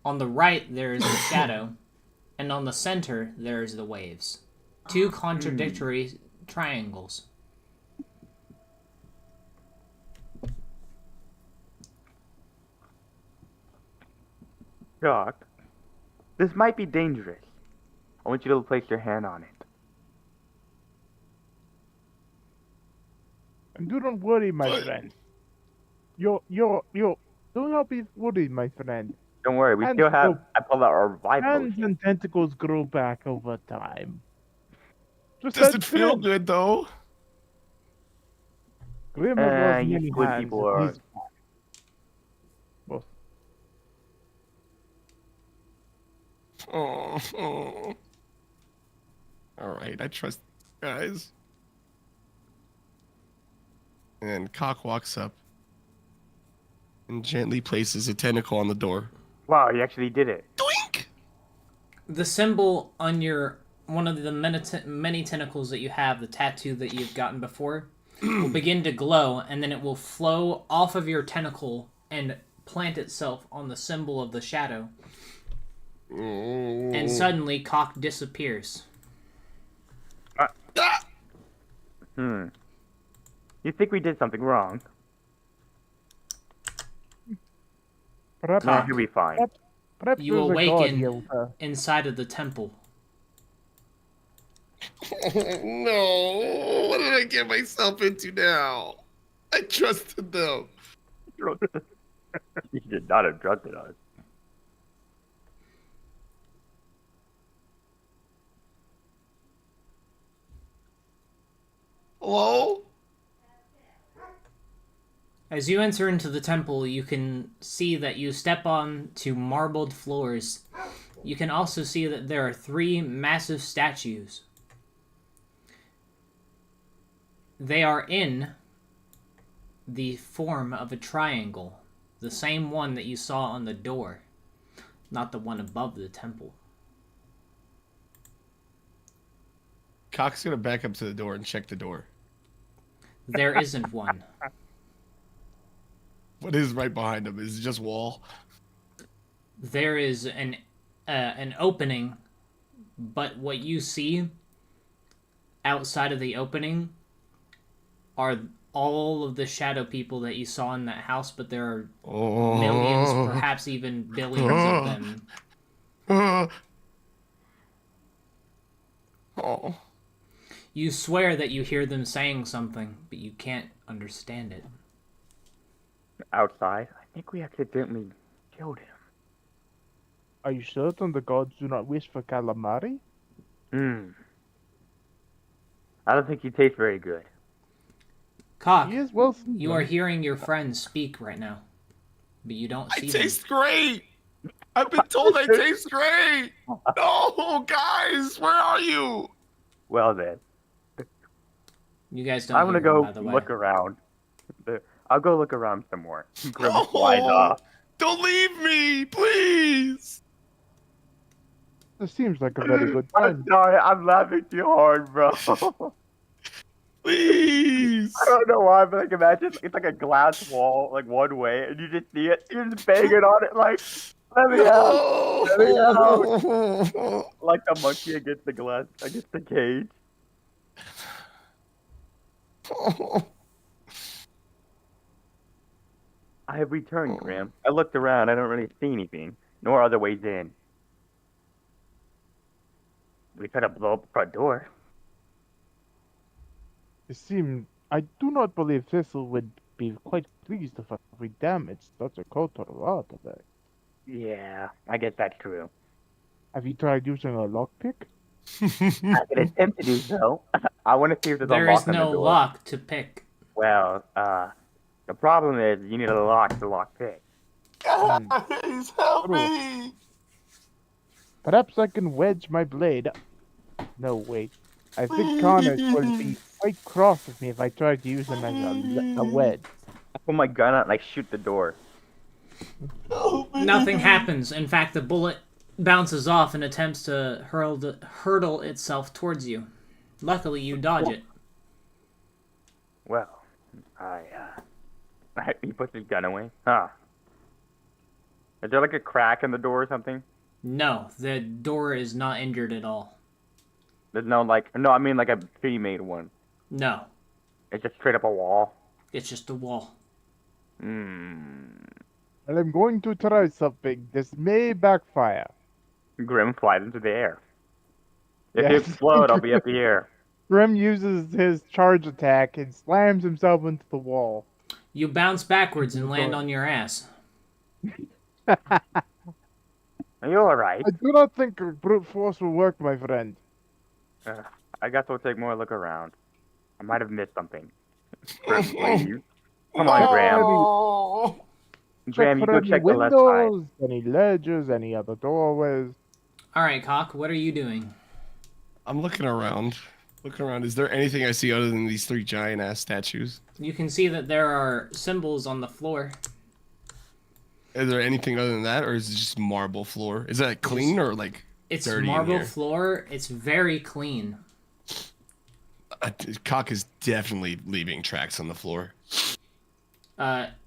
On the right, there is the shadow. And on the center, there is the waves. Two contradictory triangles. Cock, this might be dangerous. I want you to place your hand on it. And do not worry, my But- friend. Do not be worried, my friend. Don't worry, we And still have. so- I pulled out our revive Hands potion. and tentacles grow back over time. Just Does as it feel Grim. good though? Grim has lost You many squid hands. people and are. he's- Well, Oh. All right, I trust you guys. And Cock walks up and gently places a tentacle on the door. Wow, you actually did it. Doink! The symbol on your one of the many tentacles that you have, the tattoo that you've gotten before, will begin to glow, and then it will flow off of your tentacle and plant itself on the symbol of the shadow. And suddenly, Cock disappears. Ah! You think we did something wrong? perhaps, No, you'll be fine. perhaps You there's a god awaken here with a- inside of the temple. No, what did I get myself into now? I trusted them. You did not have trusted us. Hello? As you enter into the temple, you can see that you step on to marbled floors. You can also see that there are 3 massive statues. They are in the form of a triangle, the same one that you saw on the door, not the one above the temple. Cock's gonna back up to the door and check the door. There isn't one. What is right behind him? Is it just wall? There is an opening, but what you see outside of the opening are all of the shadow people that you saw in that house, but there are Oh. millions, perhaps even billions of them. Oh. You swear that you hear them saying something, but you can't understand it. Outside, I think we accidentally killed him. Are you certain the gods do not wish for calamari? I don't think he tastes very good. Cock, He is well you are hearing your friends speak right now, but you don't I see them. taste great. I've been told I taste great. No, guys, where are you? Well then, You guys don't I'm gonna hear them, go by the way. look around. I'll go look around some more. Grim No, flies off. don't leave me, please. This seems like a very good I'm time. sorry, I'm laughing too hard, bro. Please. I don't know why, but like imagine it's like a glass wall, like one way, and you just see it. You're just banging on it, like let me out, let me out. Like the monkey against the glass, against the cage. I have returned, Grim. I looked around. I don't really see anything, nor other ways in. We could have blown up the front door. It seems I do not believe Thistle would be quite pleased if we damaged such a cultural artifact. Yeah, I guess that's true. Have you tried using a lockpick? I could attempt to do so. I want to see if there's a There lock is on the no door. lock to pick. Well, the problem is you need a lock to lock pick. Guys, help me. Perhaps I can wedge my blade. No, wait. I think Connor will be quite cross with me if I try to use him as a wedge. I pull my gun out and I shoot the door. Help me. Nothing happens. In fact, the bullet bounces off and attempts to hurtle itself towards you. Luckily, you dodge it. Well, he puts his gun away. Huh. Is there like a crack in the door or something? No, the door is not injured at all. There's no no, I mean like a pre-made one. No, It's just straight up a wall. it's just a wall. Well, I'm going to try something. This may backfire. Grim flies into the air. If you Yes. explode, I'll be up here. Grim uses his charge attack and slams himself into the wall. You bounce backwards and land on your ass. Are you alright? I do not think brute force will work, my friend. I guess we'll take more look around. I might have missed something. Please. Come on, Graham. Oh. Graham, you for go any check the left side. windows, any ledges, any other doorways. All right, Cock, what are you doing? I'm looking around. Looking around. Is there anything I see other than these 3 giant ass statues? You can see that there are symbols on the floor. Is there anything other than that, or is it just marble floor? Is that clean or like It's dirty in marble here? floor. It's very clean. Cock is definitely leaving tracks on the floor.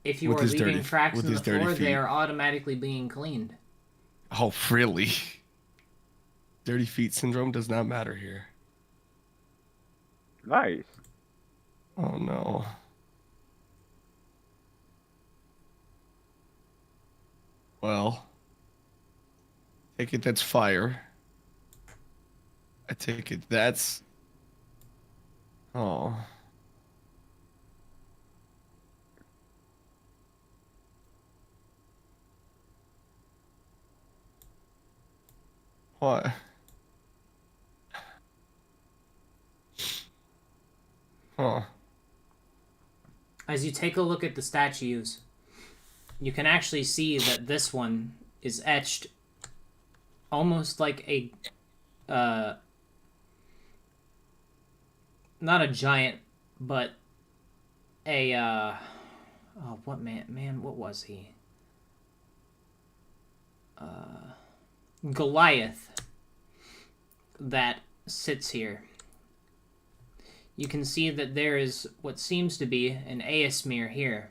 If you With are his leaving dirty- tracks with on the his dirty floor, they feet. are automatically being cleaned. Oh, really? Dirty feet syndrome does not matter here. Nice. Oh no. Well, take it that's fire. I take it that's. Oh. What? Huh. As you take a look at the statues, you can actually see that this one is etched almost like a not a giant, but a oh, what man what was he? Goliath that sits here. You can see that there is what seems to be an Aesmir here.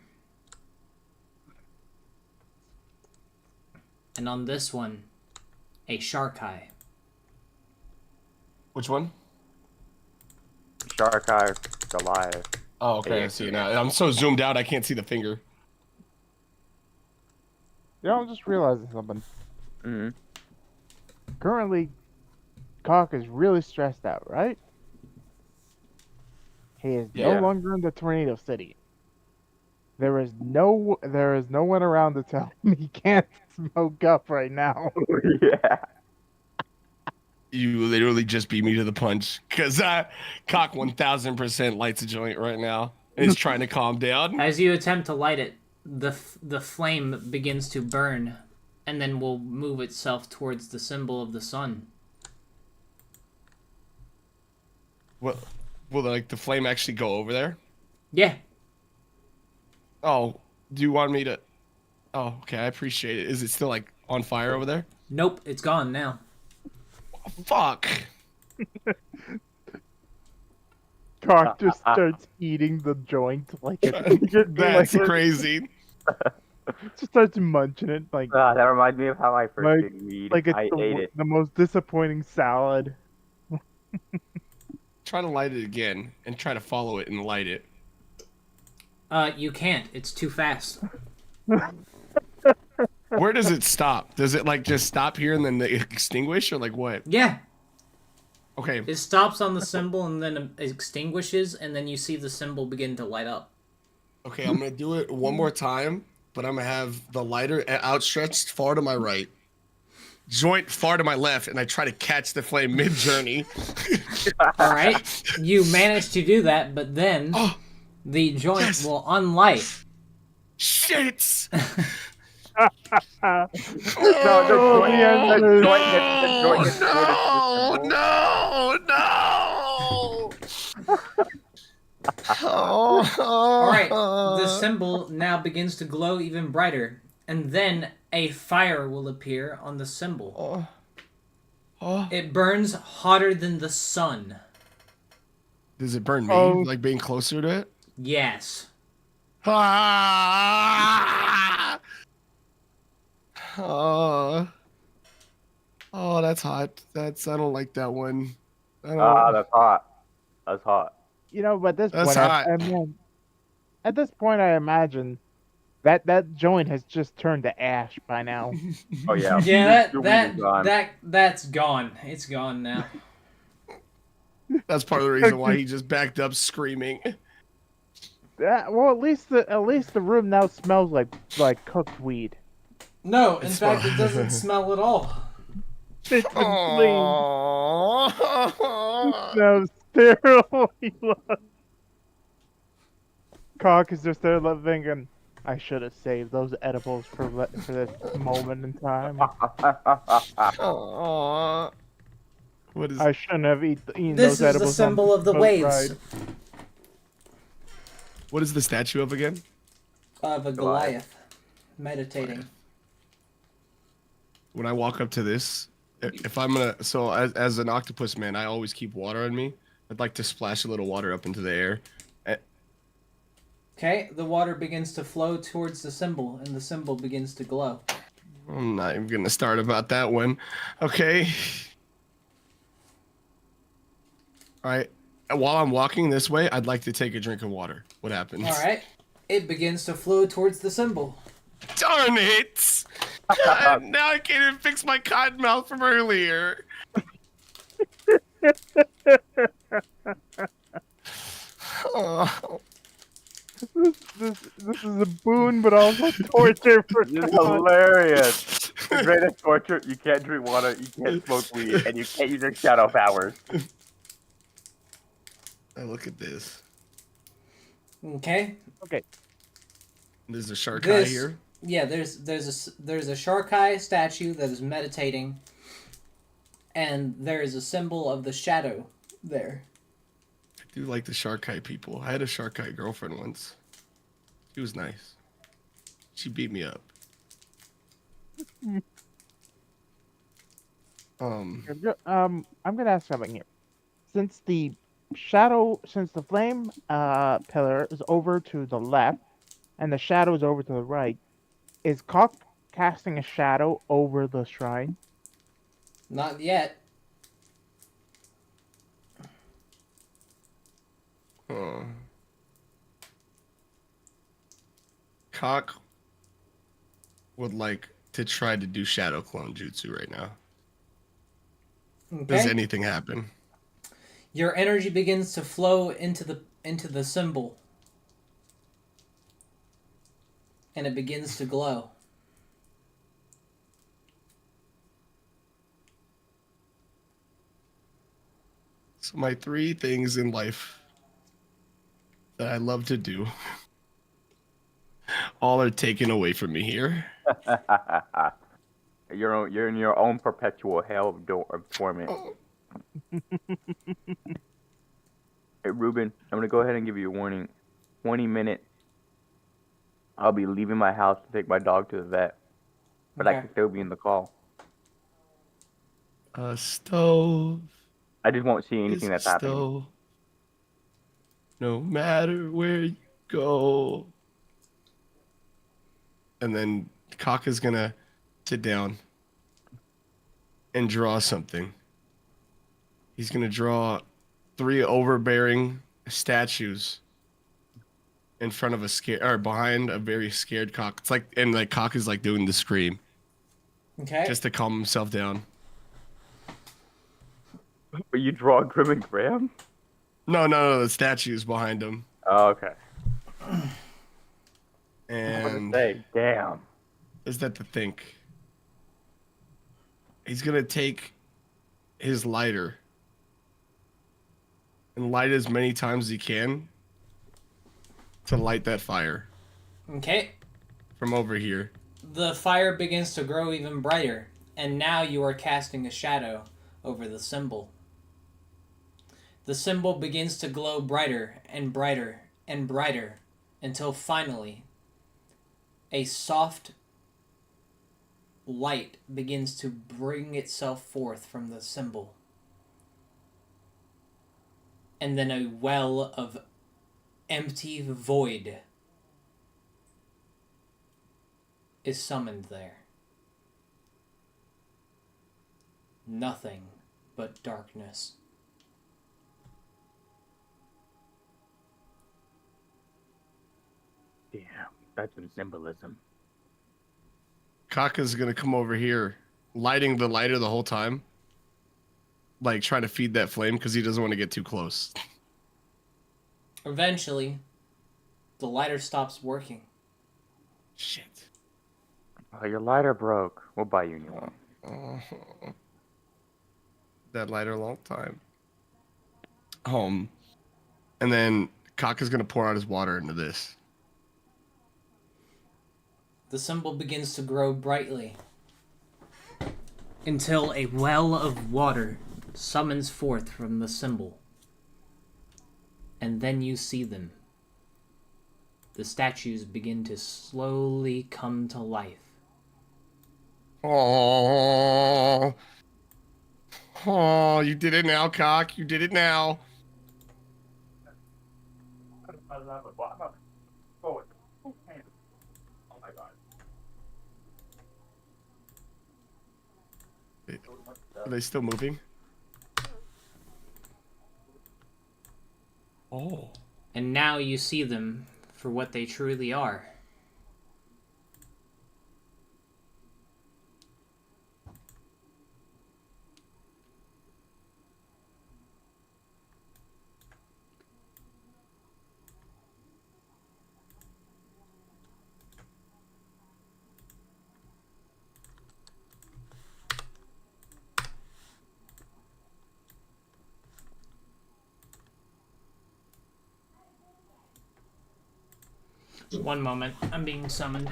And on this one, a Sharkai. Which one? Shark Eye, Goliath. Oh, okay. I see it now. I'm so zoomed out, I can't see the finger. You know, I'm just realizing something. Mm-hmm. Currently, Cock is really stressed out, right? He is Yeah. no longer in the Tornado City. There is no one around to tell him he can't smoke up right now. Yeah. You literally just beat me to the punch. Because Cock 1000% lights a joint right now. And is trying to calm down. As you attempt to light it, the flame begins to burn, and then will move itself towards the symbol of the sun. Will like the flame actually go over there? Yeah, Oh, do you want me to? Oh, okay. I appreciate it. Is it still like on fire over there? nope, it's gone now. Fuck. Cock just starts eating the joint like That's like, crazy. just starts munching it like That reminds me of how I first Like- did weed. it's I ate it. the most disappointing salad. Try to light it again and try to follow it and light it. You can't. It's too fast. Where does it stop? Does it like just stop here and then they extinguish or like what? Yeah, Okay. it stops on the symbol and then extinguishes, and then you see the symbol begin to light up. Okay, I'm gonna do it one more time, but I'm gonna have the lighter outstretched far to my right, joint far to my left, and I try to catch the flame mid-journey. All right, you manage to do that, but then Oh, the joint yes. will unlight. shit! No, the joint gets No, noticed. no, no! Oh, All right, the symbol now begins to glow even brighter, and then a fire will appear on the symbol. Oh. It burns hotter than the sun. Does it burn me? Oh. Like being closer to it? Yes. Ah! Oh, that's hot. I don't like that one. I don't, That's hot. That's hot. You know, but at this That's point, hot. at this point, I imagine that joint has just turned to ash by now. Oh yeah. Yeah, The weed is gone. that's gone. It's gone now. That's part of the reason why he just backed up screaming. Well, at least the room now smells like cooked weed. No, in It's fact, it fine. doesn't smell at all. It's been cleaned. Aww. No, sterile. Cock is just there thinking, I should have saved those edibles for this moment in time. Aww. What is? I shouldn't have eaten This those is the edibles. symbol on of the boat waves ride. What is the statue of again? of a Goliath meditating. When I walk up to this, if I'm gonna, so as an octopus man, I always keep water on me. I'd like to splash a little water up into the air. Okay, the water begins to flow towards the symbol, and the symbol begins to glow. I'm not even gonna start about that one. Okay. All right. While I'm walking this way, I'd like to take a drink of water. What happens? All right, it begins to flow towards the symbol. Darn it! Now I can't even fix my cotton mouth from earlier. Oh. This is a boon, but also torture for This is Cock. hilarious. The greatest torture, you can't drink water, you can't smoke weed, and you can't use your shadow powers. Now look at this. Okay. There's a shark This- eye here. Yeah, there's a shark eye statue that is meditating, and there is a symbol of the shadow there. I do like the shark eye people. I had a shark eye girlfriend once. She was nice. She beat me up. I'm gonna ask something here. Since the flame pillar is over to the left, and the shadow is over to the right, is Cock casting a shadow over the shrine? Not yet. Cock would like to try to do shadow clone jutsu right now. Does Okay. anything happen? Your energy begins to flow into the symbol, and it begins to glow. So my 3 things in life that I love to do, all are taken away from me here. You're in your own perpetual hell of torment. Hey, Ruben, I'm gonna go ahead and give you a warning. 20 minutes. I'll be leaving my house to take my dog to the vet, but I Okay. can still be in the call. A stove I just won't see is anything a that's happening. stove. No matter where you go. And then Cock is gonna sit down and draw something. He's gonna draw 3 overbearing statues in front of behind a very scared Cock. It's like, and like Cock is like doing the scream Okay. just to calm himself down. But you draw Grim and Graham? No, the statues behind him. Oh, okay. And Say, damn. is that to think? He's gonna take his lighter and light as many times as he can to light that fire Okay. from over here. The fire begins to grow even brighter, and now you are casting a shadow over the symbol. The symbol begins to glow brighter and brighter and brighter until finally a soft light begins to bring itself forth from the symbol. And then a well of empty void is summoned there. Nothing but darkness. Damn, that's some symbolism. Kaka's gonna come over here, lighting the lighter the whole time, like trying to feed that flame because he doesn't want to get too close. Eventually, the lighter stops working. Shit. Oh, your lighter broke. We'll buy you a new one. Oh, that lighter a long time. And then Cock is gonna pour out his water into this. The symbol begins to grow brightly until a well of water summons forth from the symbol. And then you see them. The statues begin to slowly come to life. Oh, you did it now, Cock. You did it now. Are they still moving? Oh. And now you see them for what they truly are. One moment, I'm being summoned.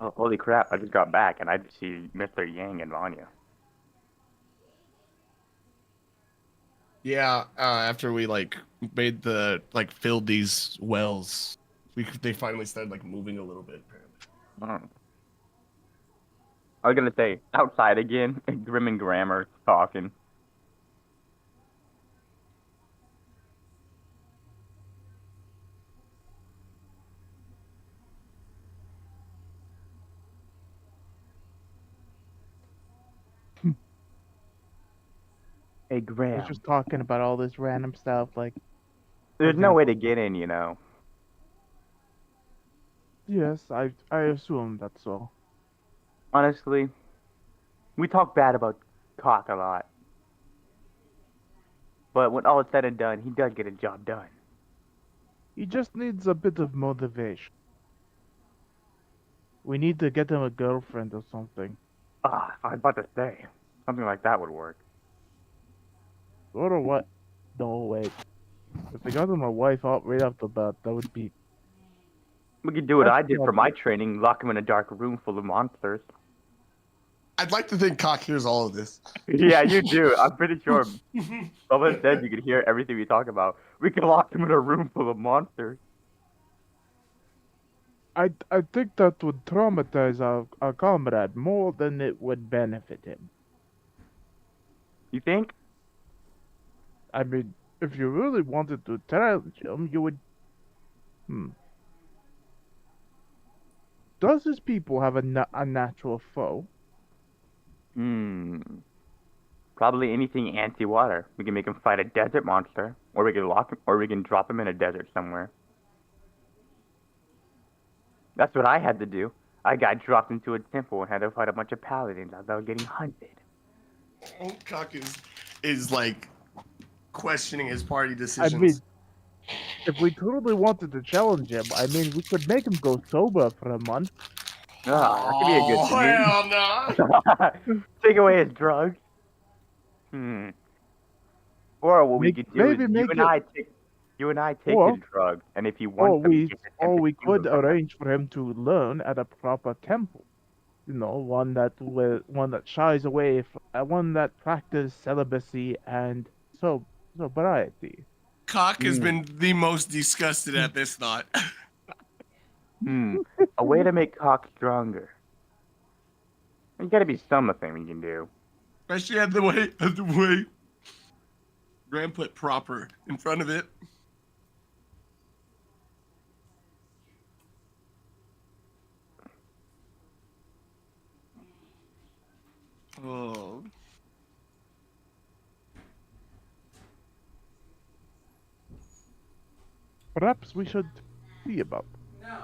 Oh, holy crap, I just got back and I just see Mr. Yang and Vanya. Yeah, after we like made the like filled these wells, they finally started like moving a little bit. Apparently. I was gonna say, outside again, Grim and Grammar talking. Hey, They're Graham. just talking about all this random stuff. Like, There's no way to get in, you know. yes, I assume that's so. Honestly, we talk bad about Cock a lot. But when all is said and done, he does get a job done. He just needs a bit of motivation. We need to get him a girlfriend or something. Ah, I was about to say, something like that would work. Or what? No, wait. If I got him a wife out right off the bat, that would be. We could do what That's I did for not my good. training, lock him in a dark room full of monsters. I'd like to think Cock hears all of this. Yeah, you do. I'm pretty sure someone said you could hear everything we talk about. We could lock him in a room full of monsters. I think that would traumatize our comrade more than it would benefit him. You think? I mean, if you really wanted to challenge him, you would. Does his people have a natural foe? Probably anything anti-water. We can make him fight a desert monster, or we can lock him, or we can drop him in a desert somewhere. That's what I had to do. I got dropped into a temple and had to fight a bunch of paladins as I was getting hunted. Cock is like questioning his party I decisions. mean, if we totally wanted to challenge him, I mean, we could make him go sober for a month. Ah, that could be a good thing. Hell no! Take away his drugs. Or what we Make- could do maybe is make you and I take Or- his drugs, and if he Or wants them, we, he gets a or we 10% could of them. arrange for him to learn at a proper temple. You know, one that shies away, one that practices celibacy and sobriety. Cock has been the most disgusted at this thought. A way to make Cock stronger. There's gotta be something we can do. Especially at the way Graham put proper in front of it. Oh. Perhaps we should see about.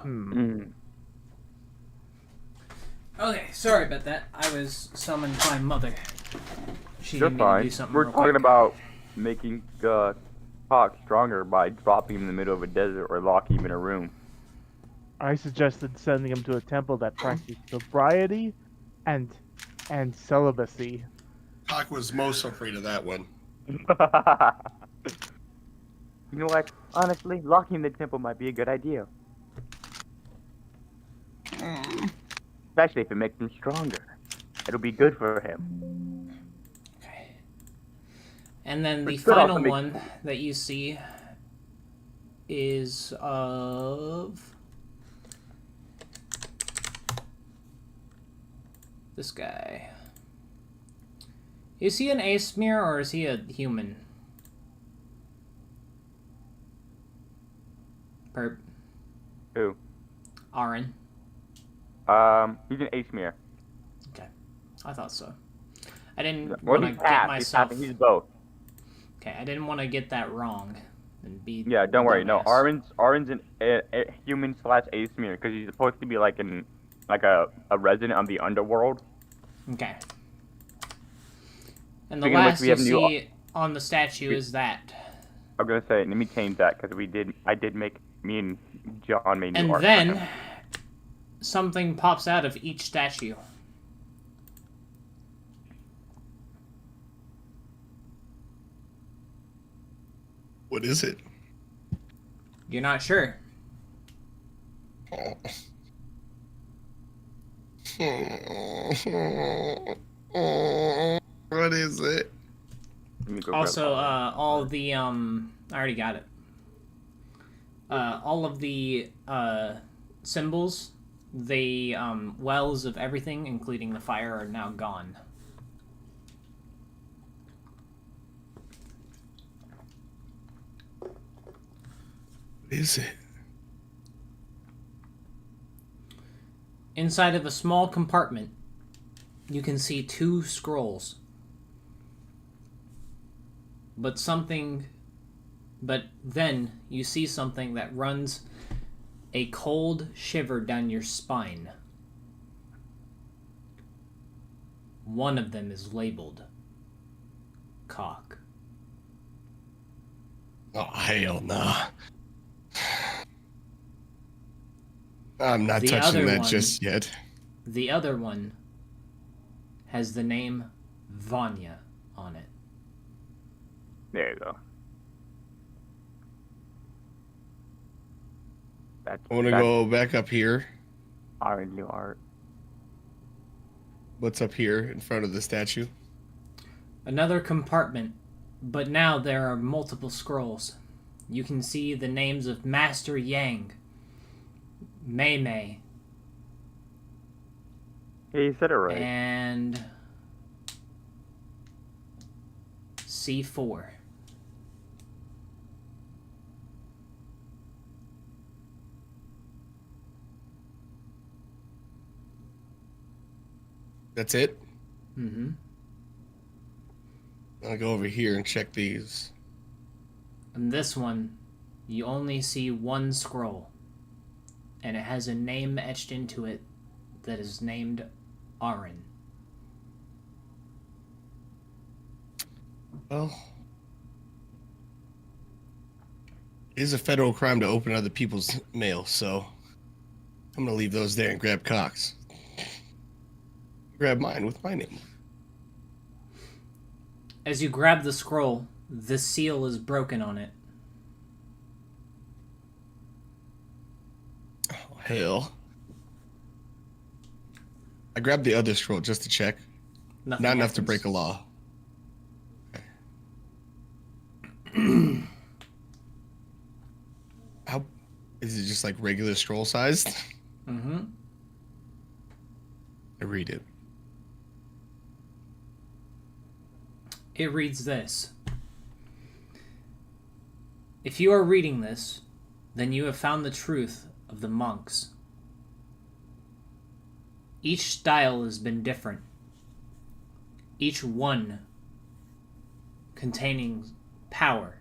Mm. Okay, sorry about that. I was summoned by Mother. She You're needed me to do fine. something We're real talking quick. about making Cock stronger by dropping him in the middle of a desert or locking him in a room. I suggested sending him to a temple that practiced sobriety and celibacy. Cock was most afraid of that one. You know what? Honestly, locking him in the temple might be a good idea. Especially if it makes him stronger. It'll be good for him. Okay. And then the Which could also final make- one that you see is of this guy. Is he an Aesmere or is he a human? Perp. Who? Aaron. He's an Aesmere. Okay. I thought so. I didn't Well, want to he's get half. He's myself... half. He's both. Okay, I didn't want to get that wrong. And be Yeah, don't worry. No, dumbass. Arden's a human / Aesmere because he's supposed to be like a resident of the underworld. Okay. And the Speaking of which, last we you have new- see on the statue is that. I'm gonna say, let me change that because I did make me and John made new And art. for then him. something pops out of each statue. What is it? You're not sure. What is it? Let me go grab Also, all all of the I already got it. All of the symbols, the wells of everything, including the fire, are now gone. What is it? Inside of a small compartment, you can see 2 scrolls. But then you see something that runs a cold shiver down your spine. One of them is labeled Cock. Oh, hell nah. I'm not The touching other that one- just yet. The other one has the name Vanya on it. There you go. That's I want to go back up here. Art, new art. What's up here in front of the statue? Another compartment, but now there are multiple scrolls. You can see the names of Master Yang, Mei Mei, Yeah, you said it right. and C4. That's it? Mm-hmm. I'll go over here and check these. And this one, you only see one scroll, and it has a name etched into it that is named Aaron. Well, it is a federal crime to open other people's mail, so I'm gonna leave those there and grab Cox. Grab mine with my name. As you grab the scroll, the seal is broken on it. Oh, hell. I grabbed the other scroll just to check. Nothing Not enough to happens. break a law. How is it just like regular scroll sized? Mm-hmm. I read it. It reads this. If you are reading this, then you have found the truth of the monks. Each style has been different. each one containing power.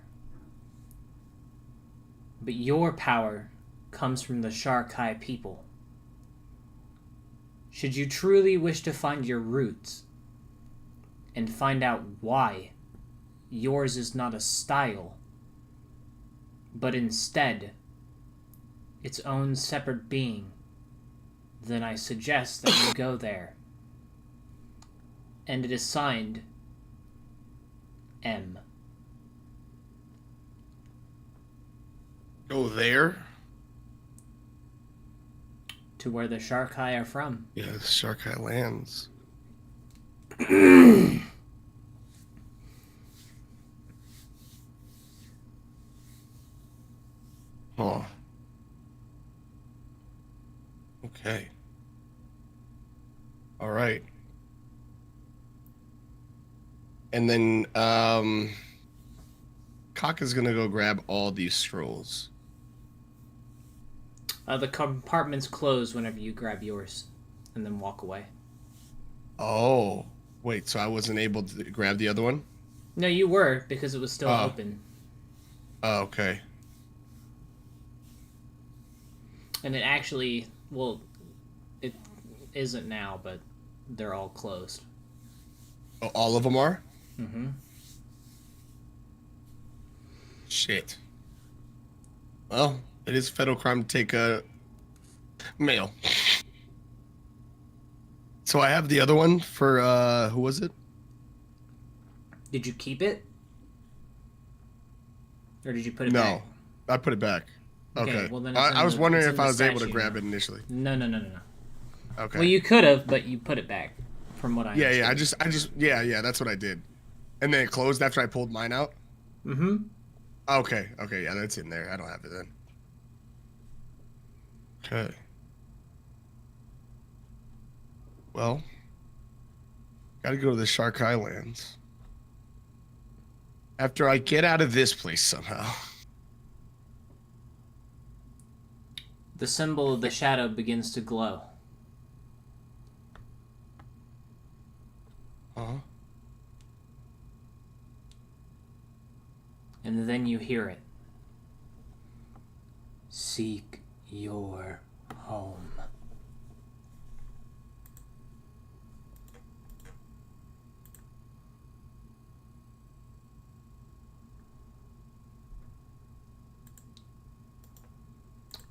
But your power comes from the Sharkai people. Should you truly wish to find your roots and find out why yours is not a style, but instead its own separate being, then I suggest that you go there. And it is signed M. Go there? To where the Sharkai are from. Yeah, the Sharkai lands. Huh. Okay. All right. And then Cock is gonna go grab all these scrolls. The compartments close whenever you grab yours and then walk away. Oh, wait, so I wasn't able to grab the other one? No, you were, because it was still Oh. open. Oh, okay. And it actually, well, it isn't now, but they're all closed. Oh, all of them are? Mm-hmm. Shit. Well, it is federal crime to take mail. So I have the other one for who was it? Did you keep it? Or did you put it No, back? I put it back. Okay. well, then it's in I was the- wondering it's if in I the was able to statue grab now. it initially. No. Okay. Well, you could have, but you put it back, from what I yeah. understood. Yeah. That's what I did. And then it closed after I pulled mine out. Mm-hmm. Okay. Yeah, that's in there. I don't have it then. Okay. Well, gotta go to the Shark Islands. After I get out of this place somehow. The symbol of the shadow begins to glow. Huh? And then you hear it. Seek your home.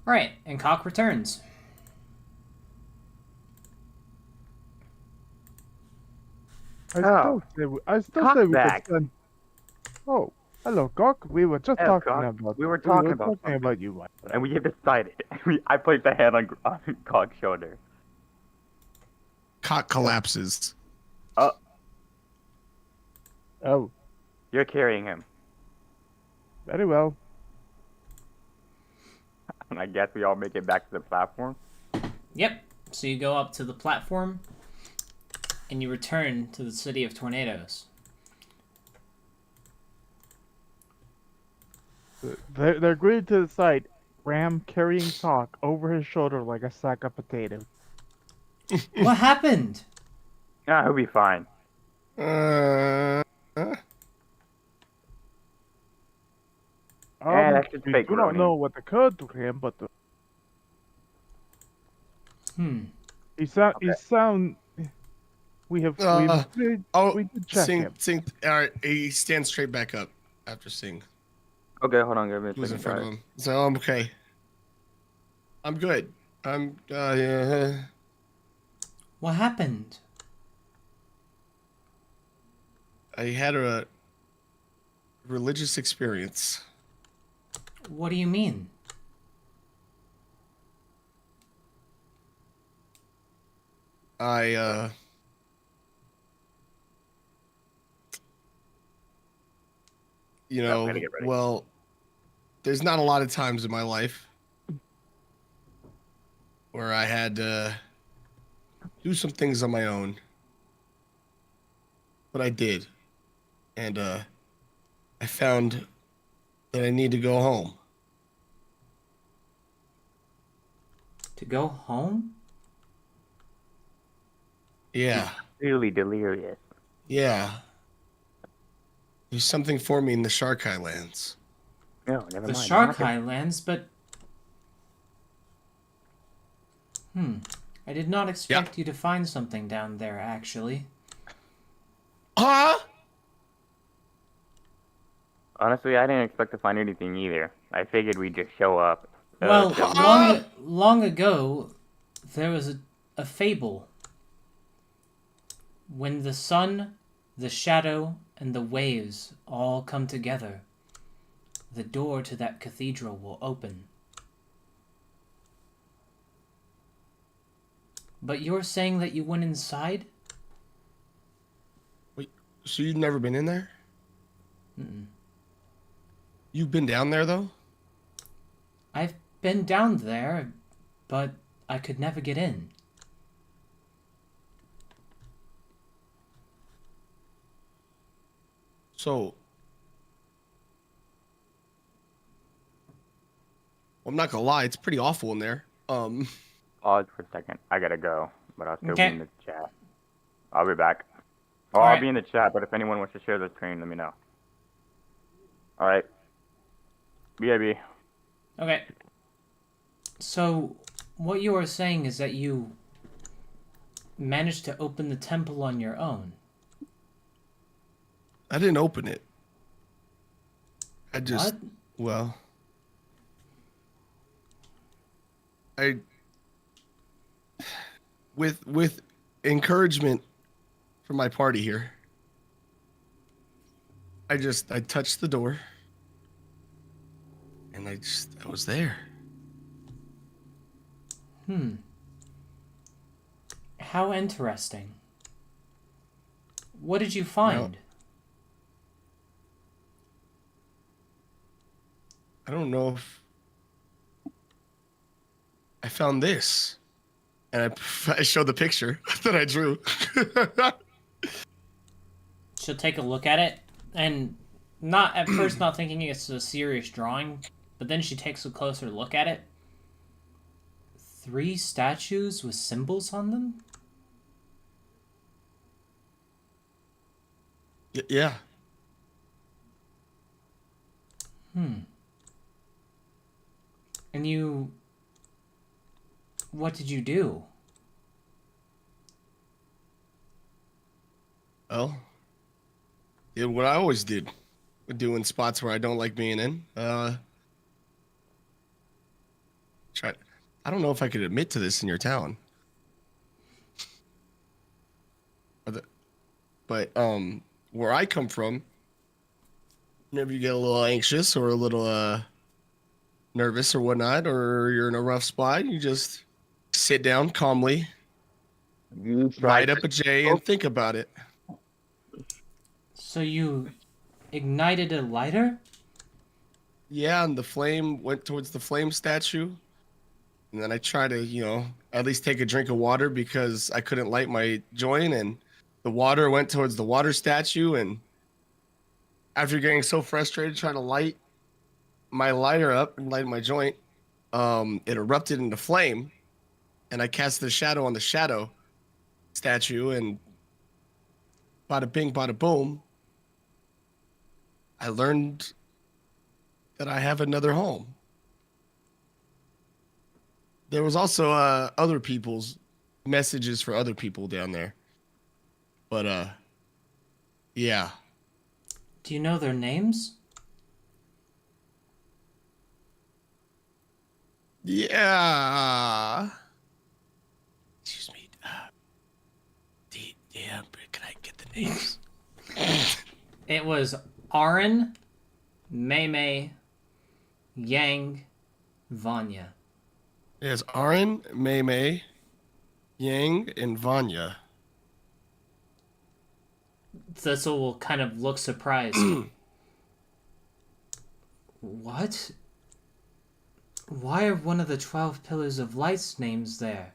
Alright, and Cock returns. Oh. I still Cock say we back. could send. Oh, hello, Cock. We were just Hello, talking Cock. about. We were talking about something. you. my friend. And we have decided. I placed a hand on Cock's shoulder. Cock collapses. Oh, You're carrying him. very well. And I guess we all make it back to the platform. Yep. So you go up to the platform, and you return to the City of Tornadoes. They're glued to the side. Ram carrying Cock over his shoulder like a sack of potatoes. What happened? Ah, he'll be fine. That's just We fake do not groaning. know what occurred to him, but he Okay. sound. We have we Oh, did check Sing, him. Sing. All right, he stands straight back up after Sing. Okay, hold on, give me a Who's in second, front of guys. him? So I'm okay. I'm good. I'm yeah. What happened? I had a religious experience. What do you mean? I you I'm know, gonna get ready. well, there's not a lot of times in my life where I had to do some things on my own. But I did. And I found that I need to go home. To go home? Yeah. Really delirious. Yeah. Do something for me in the Shark Highlands. No, never The mind. I'm Shark not gonna- Highlands, but... I did not expect you to find something down there, actually. Huh? Honestly, I didn't expect to find anything either. I figured we'd just show up. Well, chill. long ago, there was a fable. When the sun, the shadow, and the waves all come together, the door to that cathedral will open. But you're saying that you went inside? So you've never been in there? Mm-mm. You've been down there, though? I've been down there, but I could never get in. So... I'm not gonna lie, it's pretty awful in there. Pause for a second. I gotta go, but I'll still Okay. be in the chat. I'll be back. Or All I'll right. be in the chat, but if anyone wants to share the screen, let me know. Alright. BIB. Okay. So, what you are saying is that you managed to open the temple on your own. I didn't open it. I just... What? Well... I... With encouragement from my party here, I touched the door, and I was there. How interesting. What did you find? I don't know if I found this, and I showed the picture that I drew. She'll take a look at it, and not at first not thinking it's a serious drawing, but then she takes a closer look at it. 3 statues with symbols on them? Yeah. And you... What did you do? Well, did what I always did. Doing spots where I don't like being in. I don't know if I could admit to this in your town. But where I come from, whenever you get a little anxious or a little nervous or whatnot, or you're in a rough spot, you just sit down calmly, light up a J, and think about it. So you ignited a lighter? Yeah, and the flame went towards the flame statue. And then I tried to, at least take a drink of water because I couldn't light my joint. And the water went towards the water statue. And after getting so frustrated trying to light my lighter up and light my joint, it erupted into flame. And I cast the shadow on the shadow statue. And bada bing, bada boom, I learned that I have another home. There was also other people's messages for other people down there. But, yeah. Do you know their names? Yeah. Excuse me. Yeah, can I get the names? It was Aaron, Mei, Yang, Vanya. There's Aaron, Mei, Yang, and Vanya. Thistle will kind of look surprised. What? Why are one of the 12 Pillars of Light's names there?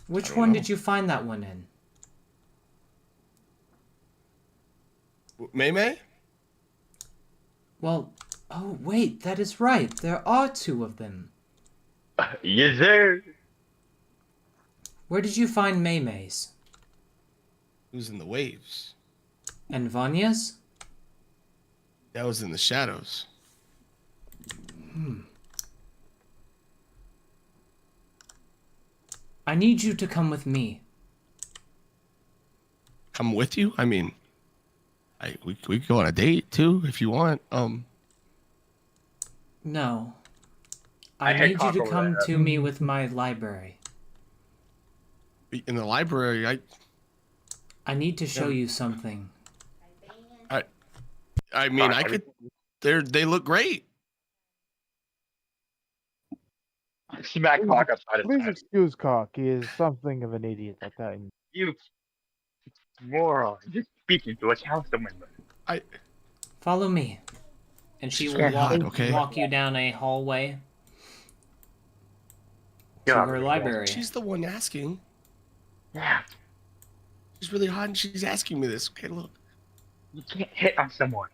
Which one did you find that one in? Mei? Well, oh wait, that is right. There are 2 of them. Yes, sir. Where did you find Mei's? Who's in the waves? And Vanya's? That was in the shadows. I need you to come with me. Come with you? I mean, we could go on a date too if you want. No. I I had need you cock to over come there. to me with my library. In the library, I need to show you something. I mean, Cock, I could. They look great. Smack cock upside his Please head. excuse Cock. He is something of an idiot at times. You moron. Just speaking to a council member. Follow me. And she She's will very hot, okay? walk you down a hallway to Yeah, her library. She's the one asking. Yeah. She's really hot, and she's asking me this. Okay, look. You can't hit on someone.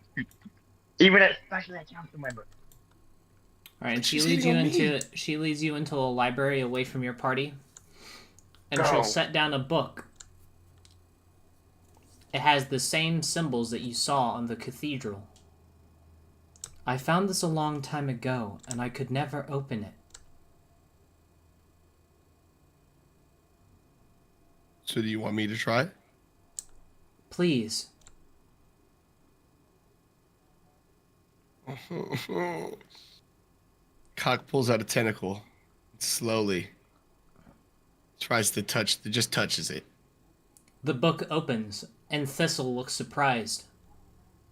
Even especially a council member. All right, and she She's leads you hitting on into a library away from your party, and she'll Go. set down a book. It has the same symbols that you saw on the cathedral. I found this a long time ago, and I could never open it. So do you want me to try? Please. Cock pulls out a tentacle. Slowly. Tries to just touches it. The book opens, and Thistle looks surprised.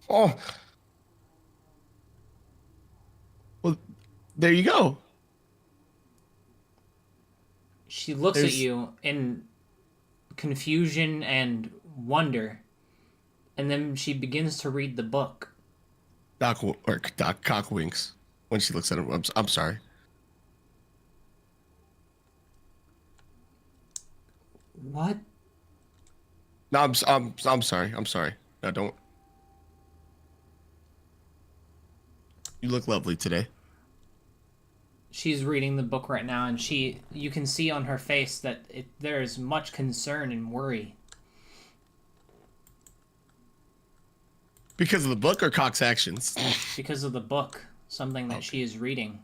Oh. Well, there you go. She looks at There's- you in confusion and wonder, and then she begins to read the book. Doc Cock winks when she looks at him. I'm sorry. What? No, I'm sorry. I'm sorry. No, don't. You look lovely today. She's reading the book right now, and you can see on her face that there is much concern and worry. Because of the book or Cock's actions? Because of the book, something that she is reading.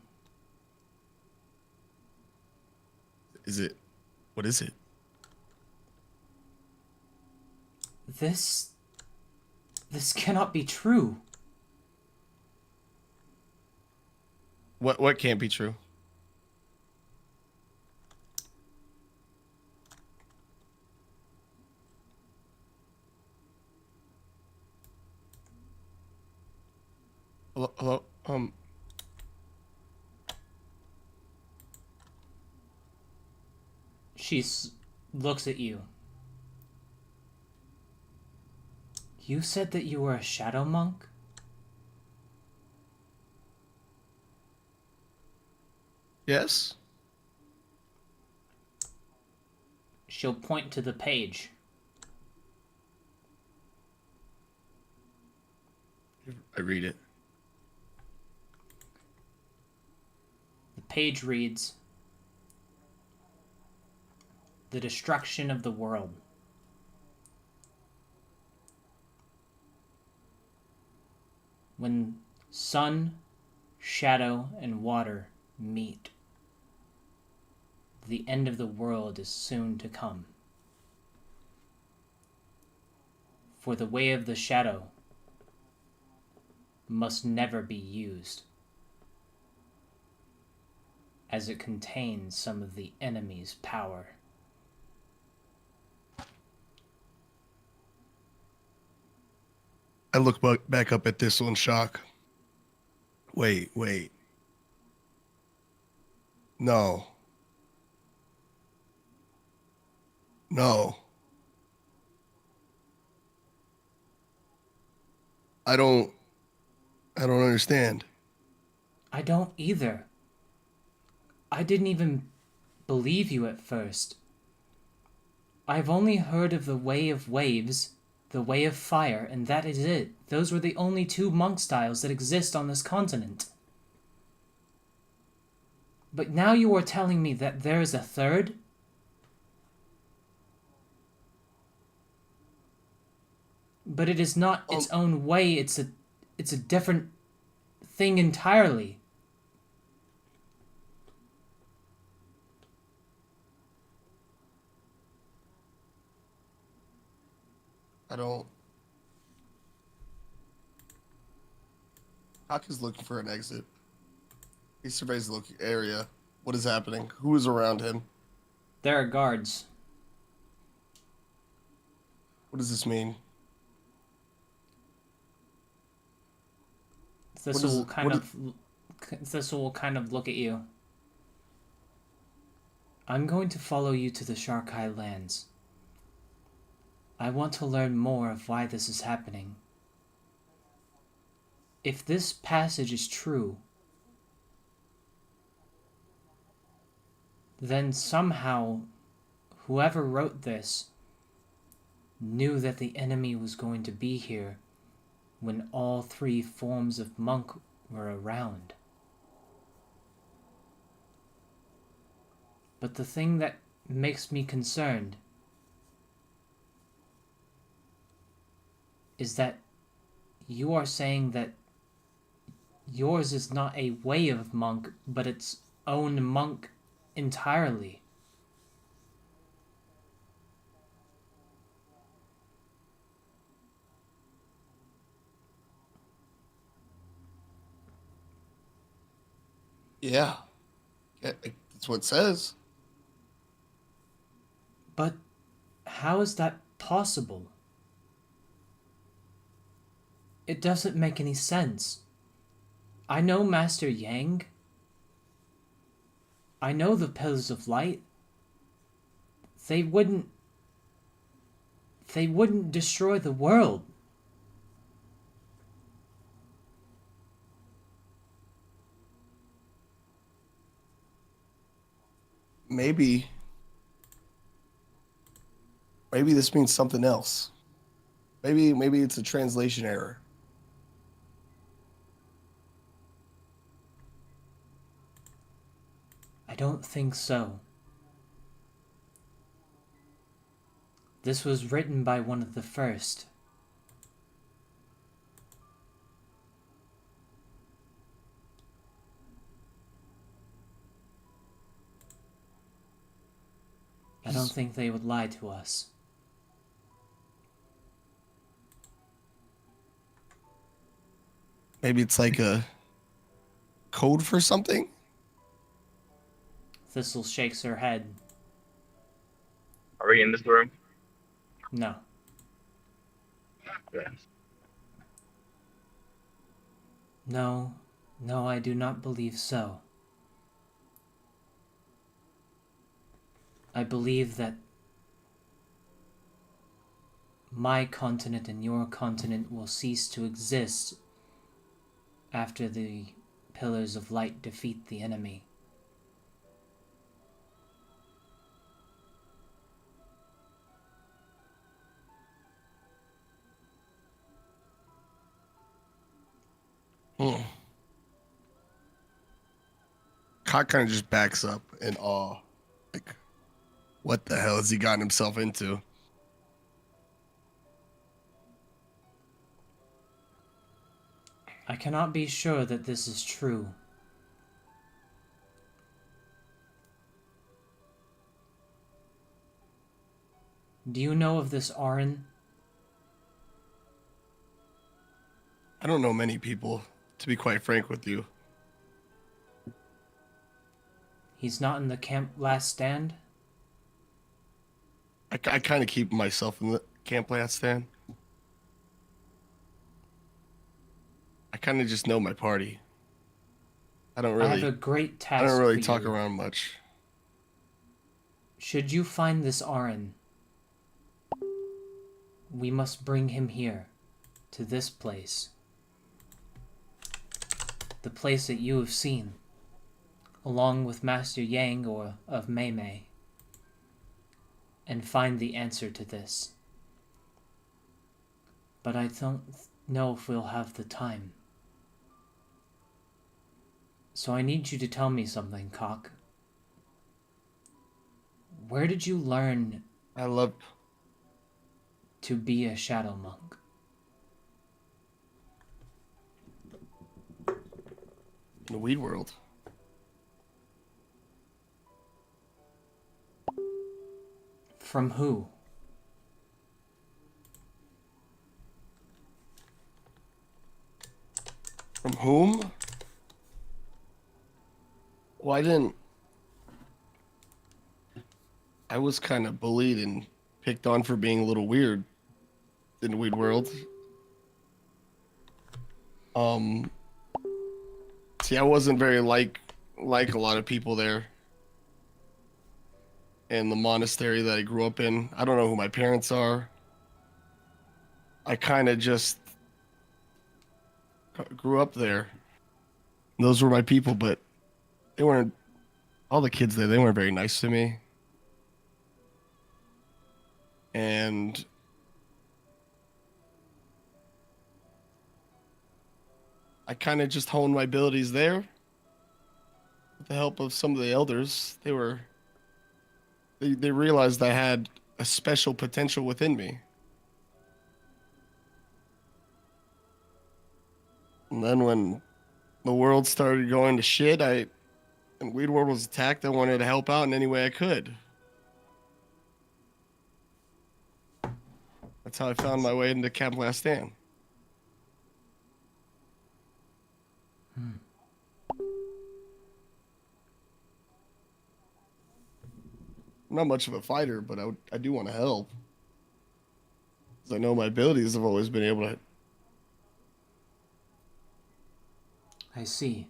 What is it? This cannot be true. What can't be true? Hello? She looks at you. You said that you were a shadow monk? Yes? She'll point to the page. I read it. The page reads, "The destruction of the world. When sun, shadow, and water meet, the end of the world is soon to come. For the way of the shadow must never be used, as it contains some of the enemy's power." I look back up at Thistle in shock. Wait. No. I don't understand. I don't either. I didn't even believe you at first. I've only heard of the Way of Waves, the Way of Fire, and that is it. Those were the only two monk styles that exist on this continent. But now you are telling me that there is a third? But it is not its own way. It's a different thing entirely. I don't. Hawk is looking for an exit. He surveys the area. What is happening? Who is around him? There are guards. What does this mean? Thistle will kind of look at you. I'm going to follow you to the Sharkai lands. I want to learn more of why this is happening. If this passage is true, then somehow whoever wrote this knew that the enemy was going to be here when all three forms of monk were around. But the thing that makes me concerned is that you are saying that yours is not a way of monk, but its own monk entirely. Yeah. That's what it says. But how is that possible? It doesn't make any sense. I know Master Yang. I know the Pillars of Light. They wouldn't destroy the world. Maybe this means something else. Maybe it's a translation error. I don't think so. This was written by one of the first. I don't think they would lie to us. Maybe it's like a code for something? Thistle shakes her head. Are we in this room? No. Yes. No, I do not believe so. I believe that my continent and your continent will cease to exist after the Pillars of Light defeat the enemy. Cock kind of just backs up in awe. Like, what the hell has he gotten himself into? I cannot be sure that this is true. Do you know of this Arin? I don't know many people, to be quite frank with you. He's not in the Camp Last Stand? I kind of keep myself in the Camp Last Stand. I kind of just know my party. I don't I have a really. great task I don't really for talk you. around much. Should you find this Arin, we must bring him here, to this place. The place that you have seen, along with Master Yang or of Mei Mei, and find the answer to this. But I don't know if we'll have the time. So I need you to tell me something, Cock. Where did you learn I love. to be a shadow monk? in the weed world. From who? From whom? Well, I was kind of bullied and picked on for being a little weird in the weed world. See, I wasn't very like a lot of people there in the monastery that I grew up in. I don't know who my parents are. I kind of just grew up there. Those were my people, but they weren't, all the kids there, they weren't very nice to me. And I kind of just honed my abilities there with the help of some of the elders. They realized I had a special potential within me. And then when the world started going to shit, and Weed World was attacked, I wanted to help out in any way I could. That's how I found my way into Camp Last Stand. I'm not much of a fighter, but I do want to help. Because I know my abilities have always been able to. I see.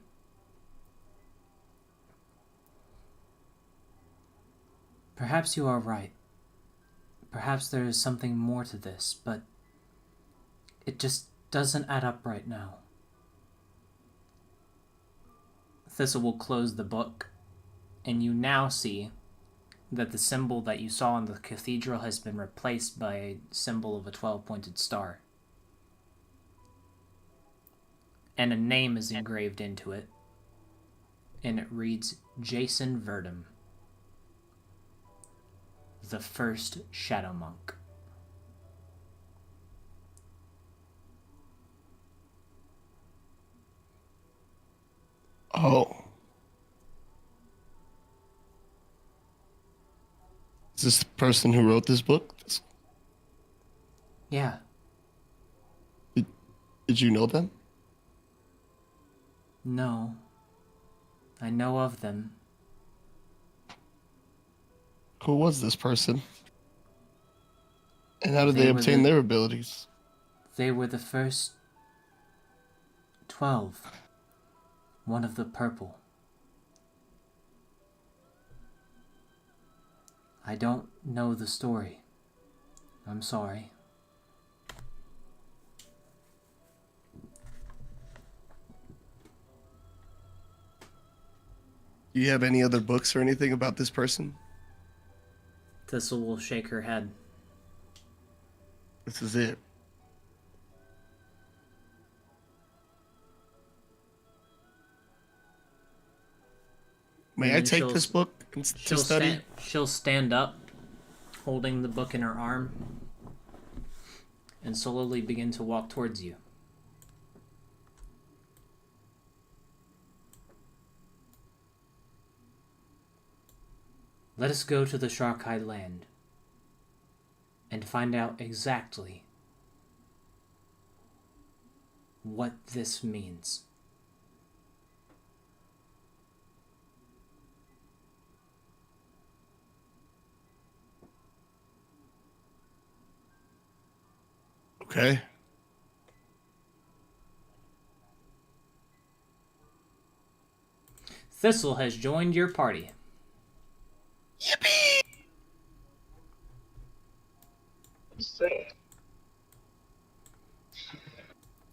Perhaps you are right. Perhaps there is something more to this, but it just doesn't add up right now. Thistle will close the book, and you now see that the symbol that you saw in the cathedral has been replaced by a symbol of a 12-pointed star. And a name is engraved into it, and it reads Jason Verdum, the first Shadow Monk. Oh. Is this the person who wrote this book? Yeah, Did you know them? no. I know of them. Who was this person? And how did They they were obtain the- their abilities? They were the first 12. One of the purple. I don't know the story. I'm sorry. Do you have any other books or anything about this person? Thistle will shake her head. This is it. May I And take she'll- this book to study? She'll stand up, holding the book in her arm, and slowly begin to walk towards you. Let us go to the Shark-Eyed Land and find out exactly what this means. Okay. Thistle has joined your party. Yippee!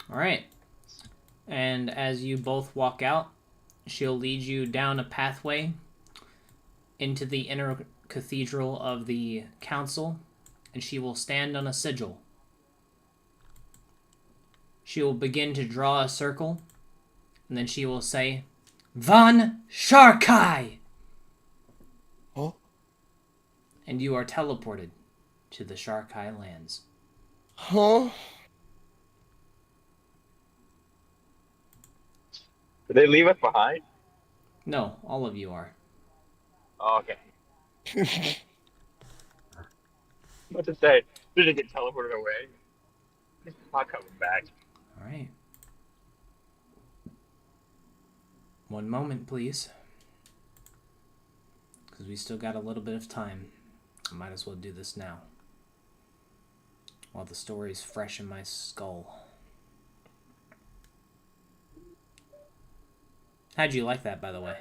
Alright. And as you both walk out, she'll lead you down a pathway into the inner cathedral of the council, and she will stand on a sigil. She will begin to draw a circle, and then she will say, Von Sharkai! Oh, And you are teleported to the Sharkai lands. huh? Did they leave us behind? No, all of you are. Oh, okay. What to say? Did it get teleported away? Not coming back. All right. One moment, please. Because we still got a little bit of time. I might as well do this now. While the story's fresh in my skull. How'd you like that, by the way?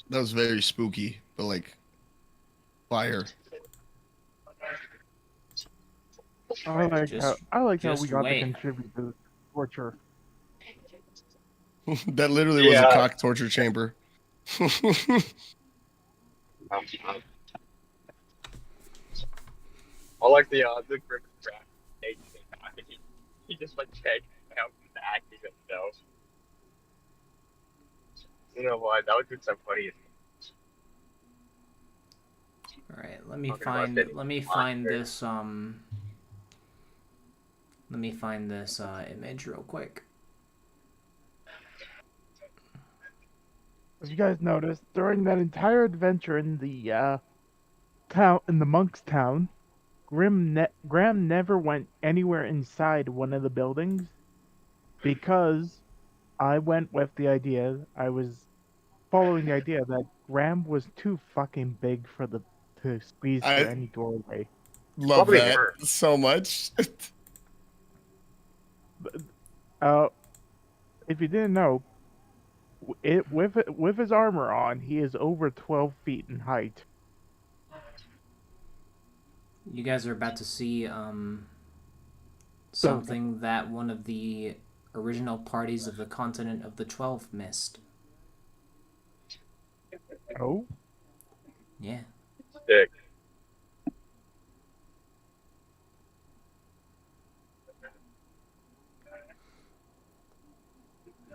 That was very spooky, but like fire. I like Just- how we just got wait. to contribute to the torture. That literally was a Yeah. cock torture chamber. I like the Griffin trap. He just like checked out the acting himself. You know what? That would be so funny. All right, let me Talking about find. getting Let me monster. find this. Let me find this image real quick. If you guys noticed, during that entire adventure in the monk's town, Graham never went anywhere inside one of the buildings because I went with the idea. I was following the idea that Graham was too fucking big to squeeze I- through any doorway. Love Probably that her. so much. If you didn't know, with his armor on, he is over 12 feet in height. You guys are about to see something that one of the original parties of the continent of the 12 missed. Oh, Yeah. Sick.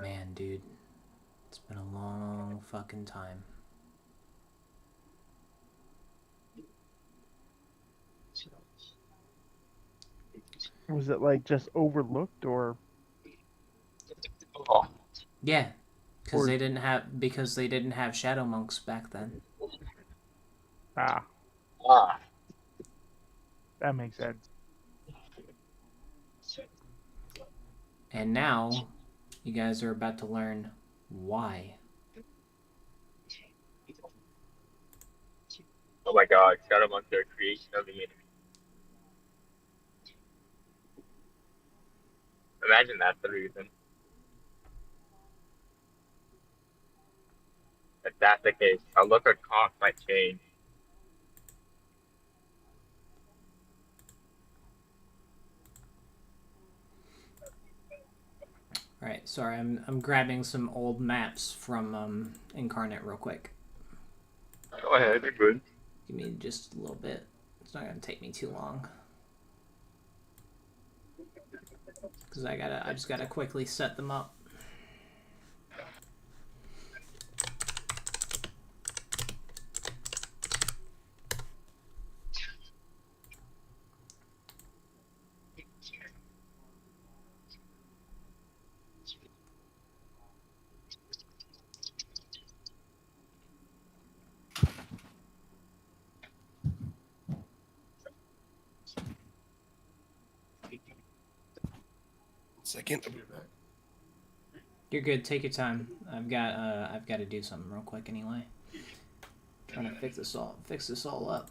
Man, dude. It's been a long fucking time. was it like just overlooked or? Oh, Yeah. Because Or- they didn't have shadow monks back then. Ah, ah. that makes sense. And now you guys are about to learn why. Oh my god, Shadow Monster, creation of the enemy. Imagine that's the reason. If that's the case, a look at cost might change. Alright, sorry, I'm grabbing some old maps from Incarnate real quick. Go ahead, you're good. Give me just a little bit. It's not gonna take me too long. Cause I just gotta quickly set them up. Second, I'll be back. You're good. Take your time. I've got to do something real quick anyway. Trying to fix this all up.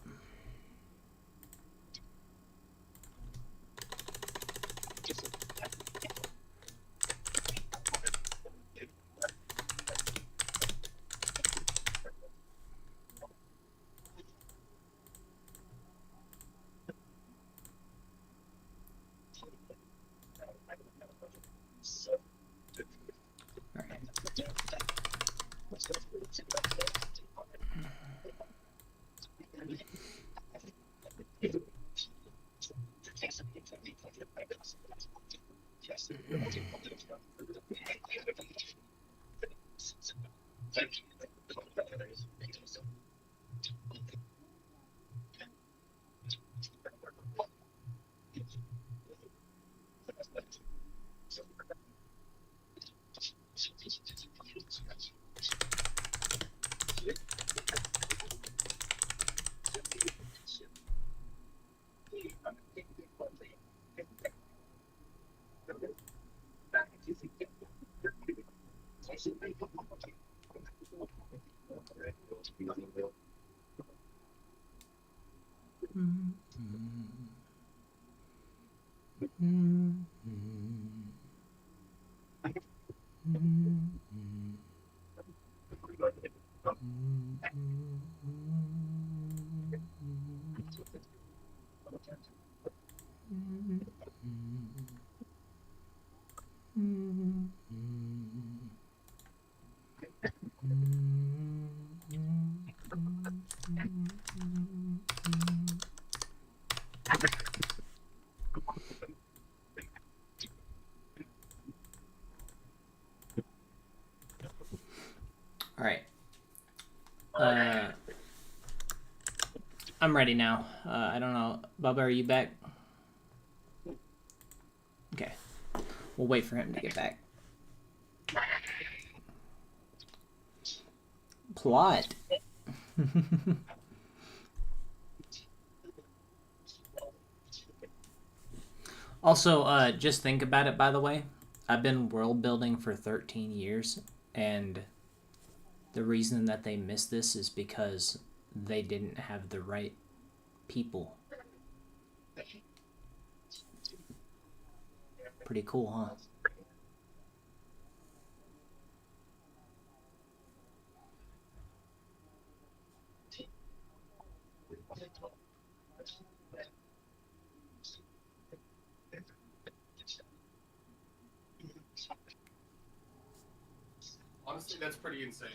All right. I'm ready now. I don't know. Bubba, are you back? Okay. We'll wait for him to get back. Plot. Also, just think about it, by the way. I've been world building for 13 years, and the reason that they missed this is because they didn't have the right people. Pretty cool, huh? Honestly, that's pretty insane.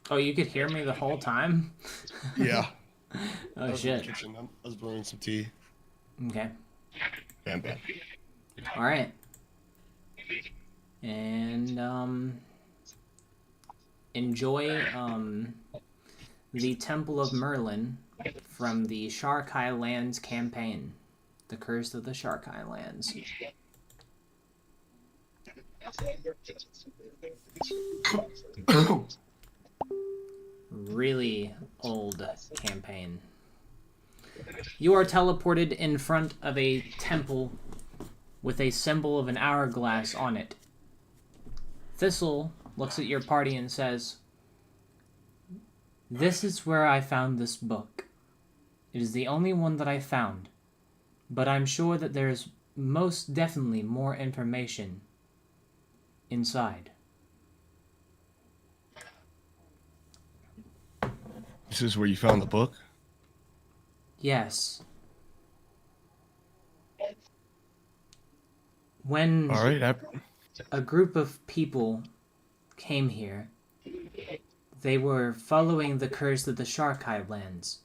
Oh, you could hear me the whole time? Yeah. Oh, I was in the shit. kitchen. I was brewing some tea. Okay. Bam, bam. Alright. And, enjoy, the Temple of Merlin from the Sharkai Lands campaign. The Curse of the Sharkai Lands. Really old campaign. You are teleported in front of a temple with a symbol of an hourglass on it. Thistle looks at your party and says, "This is where I found this book. It is the only one that I found, but I'm sure that there's most definitely more information inside." This is where you found the book? Yes. When All right. a group of people came here, they were following the curse of the Sharkai Lands.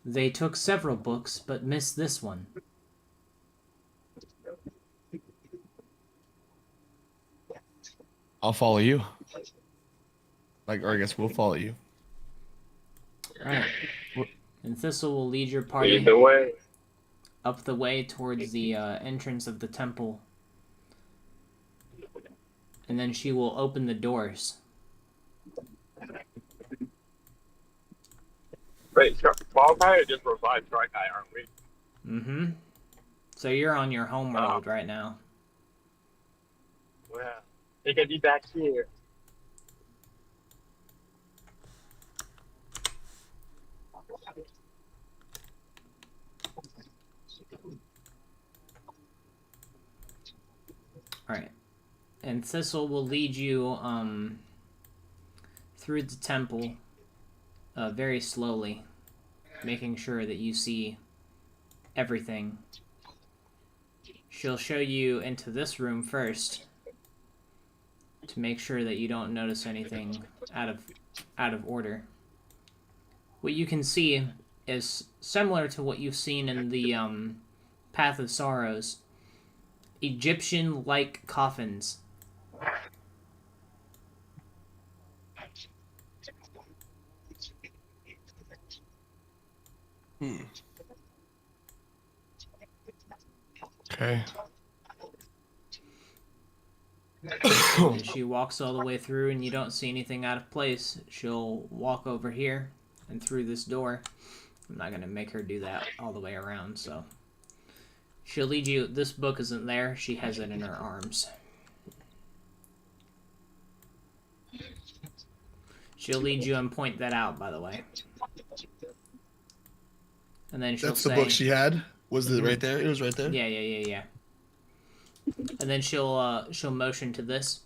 They took several books, but missed this one. I'll follow you. Or I guess we'll follow you. Right. And Thistle will lead your party Lead the way. up the way towards the entrance of the temple. And then she will open the doors. Wait, Sharkai just revived Sharkai, aren't we? Mm-hmm. So you're on your home world right now. Well, they can be back here. Alright. And Thistle will lead you through the temple very slowly, making sure that you see everything. She'll show you into this room first to make sure that you don't notice anything out of order. What you can see is similar to what you've seen in the Path of Sorrows. Egyptian-like coffins. Okay. And she walks all the way through and you don't see anything out of place. She'll walk over here and through this door. I'm not going to make her do that all the way around, so... She'll lead you... This book isn't there. She has it in her arms. She'll lead you and point that out, by the way. And then she'll That's say... the book she had? Was it right there? It was right there? Yeah. And then she'll motion to this.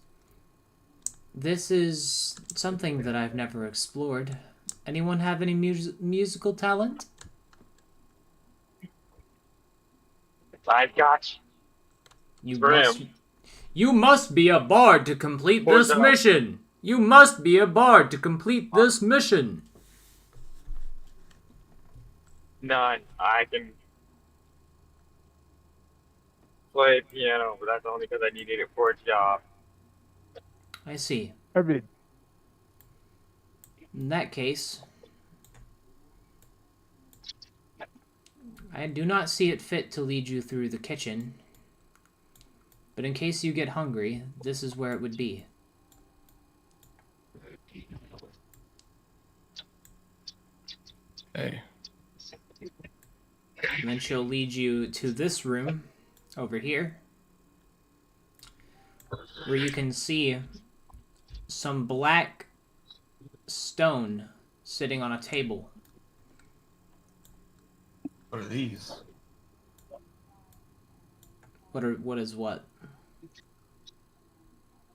This is something that I've never explored. Anyone have any musical talent? I've got You For must. him. You must be a bard to complete For this them. mission. You must be a bard to complete this mission. None. I can play piano, but that's only because I needed it for a job. I see. I mean, In that case, I do not see it fit to lead you through the kitchen. But in case you get hungry, this is where it would be. Hey. And then she'll lead you to this room over here, where you can see some black stone sitting on a table. What are these? What is what?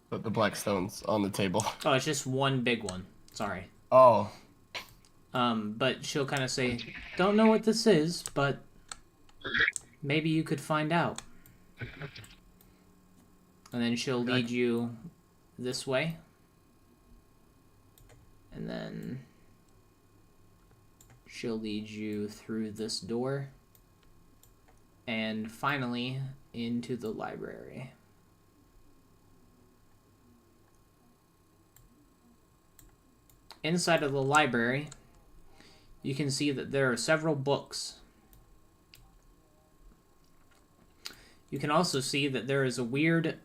The black stones on the table. Oh, it's just one big one. Sorry. Oh. But she'll kind of say, don't know what this is, but maybe you could find out. And then she'll lead you this way. And then she'll lead you through this door. And finally, into the library. Inside of the library, you can see that there are several books. You can also see that there is a weird,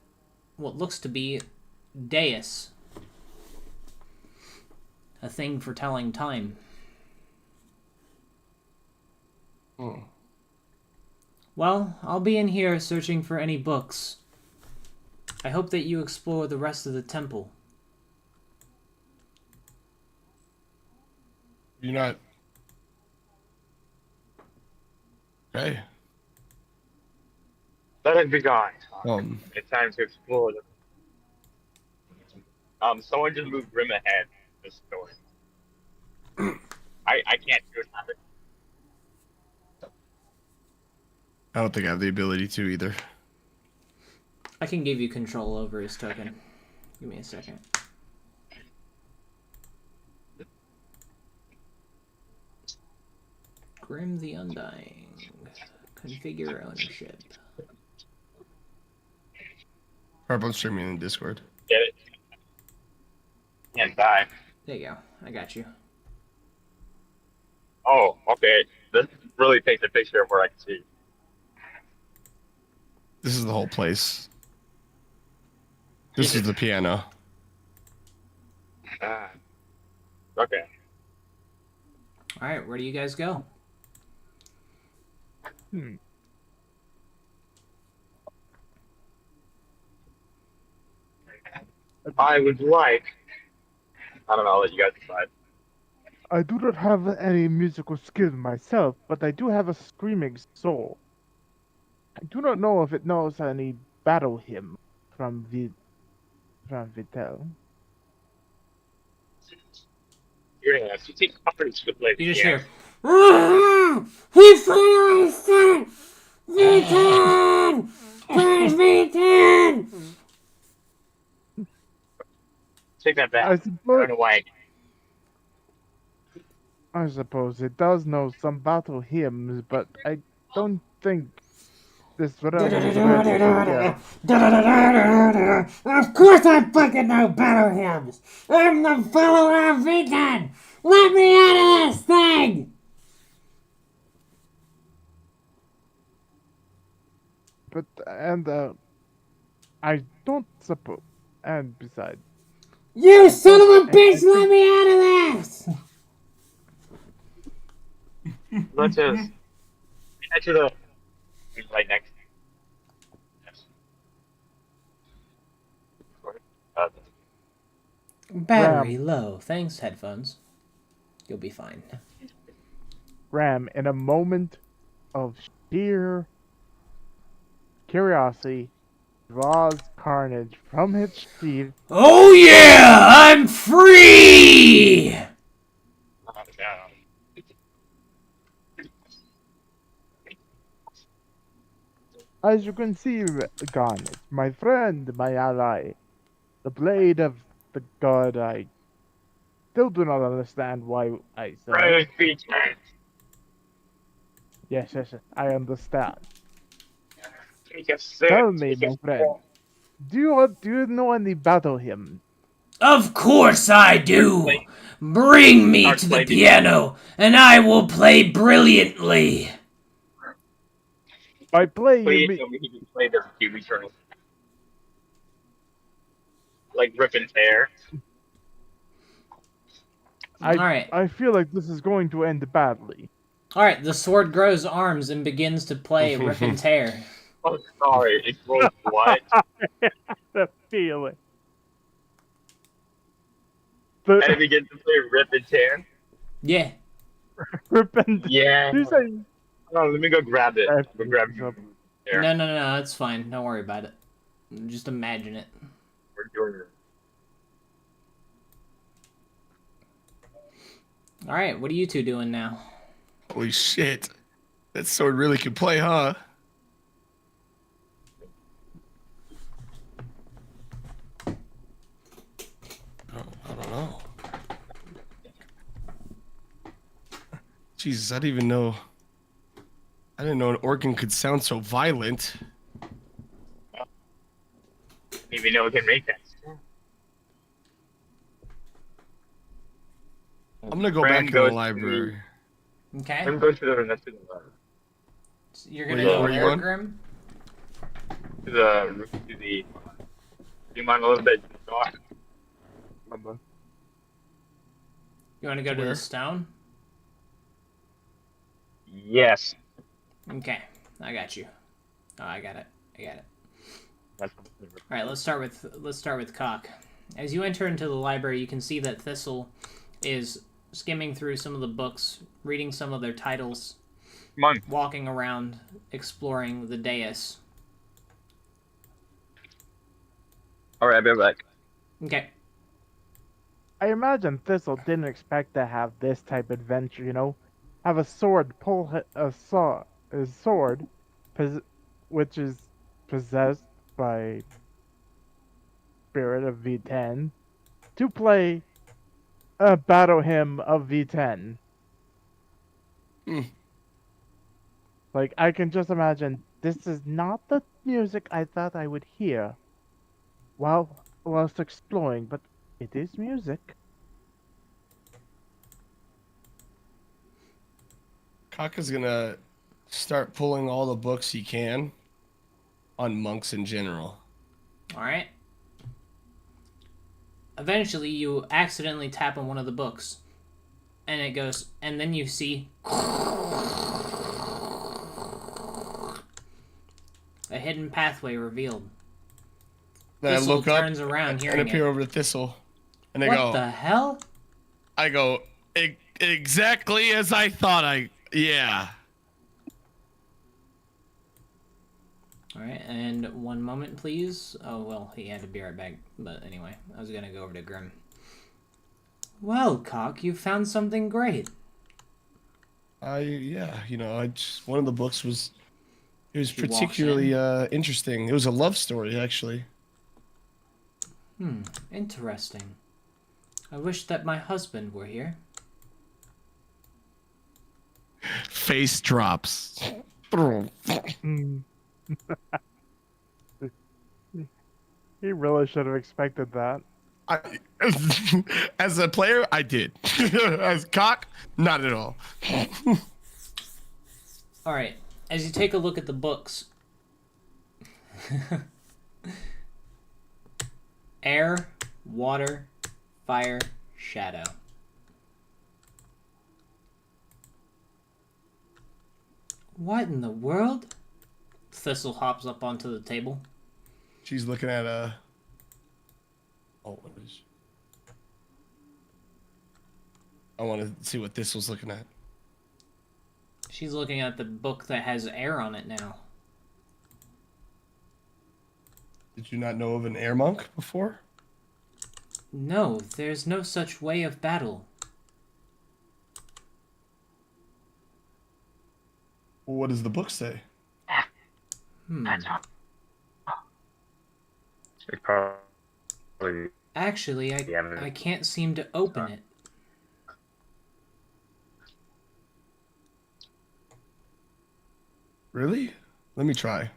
what looks to be, dais. A thing for telling time. Hmm. Well, I'll be in here searching for any books. I hope that you explore the rest of the temple. You're not. Okay. Let it be gone. It's It's time to explore them. Someone just moved Grim ahead this door. I can't do it. I don't think I have the ability to either. I can give you control over his token. Give me a second. Grim the Undying. Configure ownership. Purple streaming in Discord. Get it? Can't die. There you go. I got you. Oh, okay. This really takes a picture of where I can see. This is the whole place. This is the piano. Okay. Alright, where do you guys go? I would like. I don't know. I'll let you guys decide. I do not have any musical skill myself, but I do have a screaming soul. I do not know if it knows any battle hymn from Vitel. You're gonna have to take comfort to play. You just hear. He finally said it! V10! Where's V10? Take that back. I I suppose, don't know why. I suppose it does know some battle hymns, but I don't think this realm is ready yet. Of course I fucking know battle hymns! I'm the follower of V10! Let me out of this thing! But, I don't suppose, and besides, You son of a bitch, let me out of this! Let's just head to the right next. Uh, Battery low. Thanks, headphones. You'll be fine. Ram, in a moment of sheer curiosity, draws Carnage from his sheath. Oh yeah! I'm free! yeah. As you can see, Garnet, my friend, my ally, the blade of the god, I still do not understand why I sell it. Rose features. Yes, yes, I understand. Take a sip. Tell me, Take a my friend, do you know any battle hymn? Of course I do. Play- Bring me Start to the playing. piano, and I will play brilliantly. By play, you Please mean tell me he can play the Doom Eternal. Like rip and tear. Alright. I feel like this is going to end badly. Alright, the sword grows arms and begins to play Rip and Tear. Oh, sorry. It grows what? The feeling. And it The begins to play rip and tear. Yeah. rip and Yeah. you say Oh, let me go grab it. Go grab Uh, it. There. No, it's fine. Don't worry about it. Just imagine it. We're doing it. Alright, what are you two doing now? Holy shit. That sword really can play, huh? I don't know. Jesus, I didn't know an organ could sound so violent. Didn't even know it can make that. I'm gonna go Fran back to goes the to library. Okay. I'm going to the next to You're gonna Where go you where, going? Grim? the. Do you mind a little bit? You wanna go to Where? the stone? Yes. Okay. I got you. Oh, I got it. That's Alright, let's start with Cock. As you enter into the library, you can see that Thistle is skimming through some of the books, reading some of their titles, Come on. walking around, exploring the dais. Alright, I'll be right back. Okay. I imagine Thistle didn't expect to have this type of adventure, you know? Have a sword which is possessed by spirit of V10, to play a battle hymn of V10. Hmm. Like, I can just imagine, this is not the music I thought I would hear whilst exploring, but it is music. Kaka's gonna start pulling all the books he can on monks in general. Alright. Eventually, you accidentally tap on one of the books. And it goes, and then you see a hidden pathway revealed. Then Thistle I look up turns around and hearing appear it. over to Thistle, and I What go, the hell? Exactly as I thought. Yeah. Alright, and one moment, please. Oh, well, he had to be right back. But anyway, I was gonna go over to Grim. Well, Cock, you found something great. Yeah, one of the books was He walks particularly interesting. It was a love story, actually. Interesting. I wish that my husband were here. Face drops. He really should have expected that. As a player, I did. As Cock, not at all. Alright, as you take a look at the books, air, water, fire, shadow. What in the world? Thistle hops up onto the table. She's looking at what is? I want to see what Thistle's looking at. She's looking at the book that has air on it now. Did you not know of an air monk before? No, there's no such way of battle. Well, what does the book say? It's probably Actually, yeah. I can't seem to open it. Really? Let me try.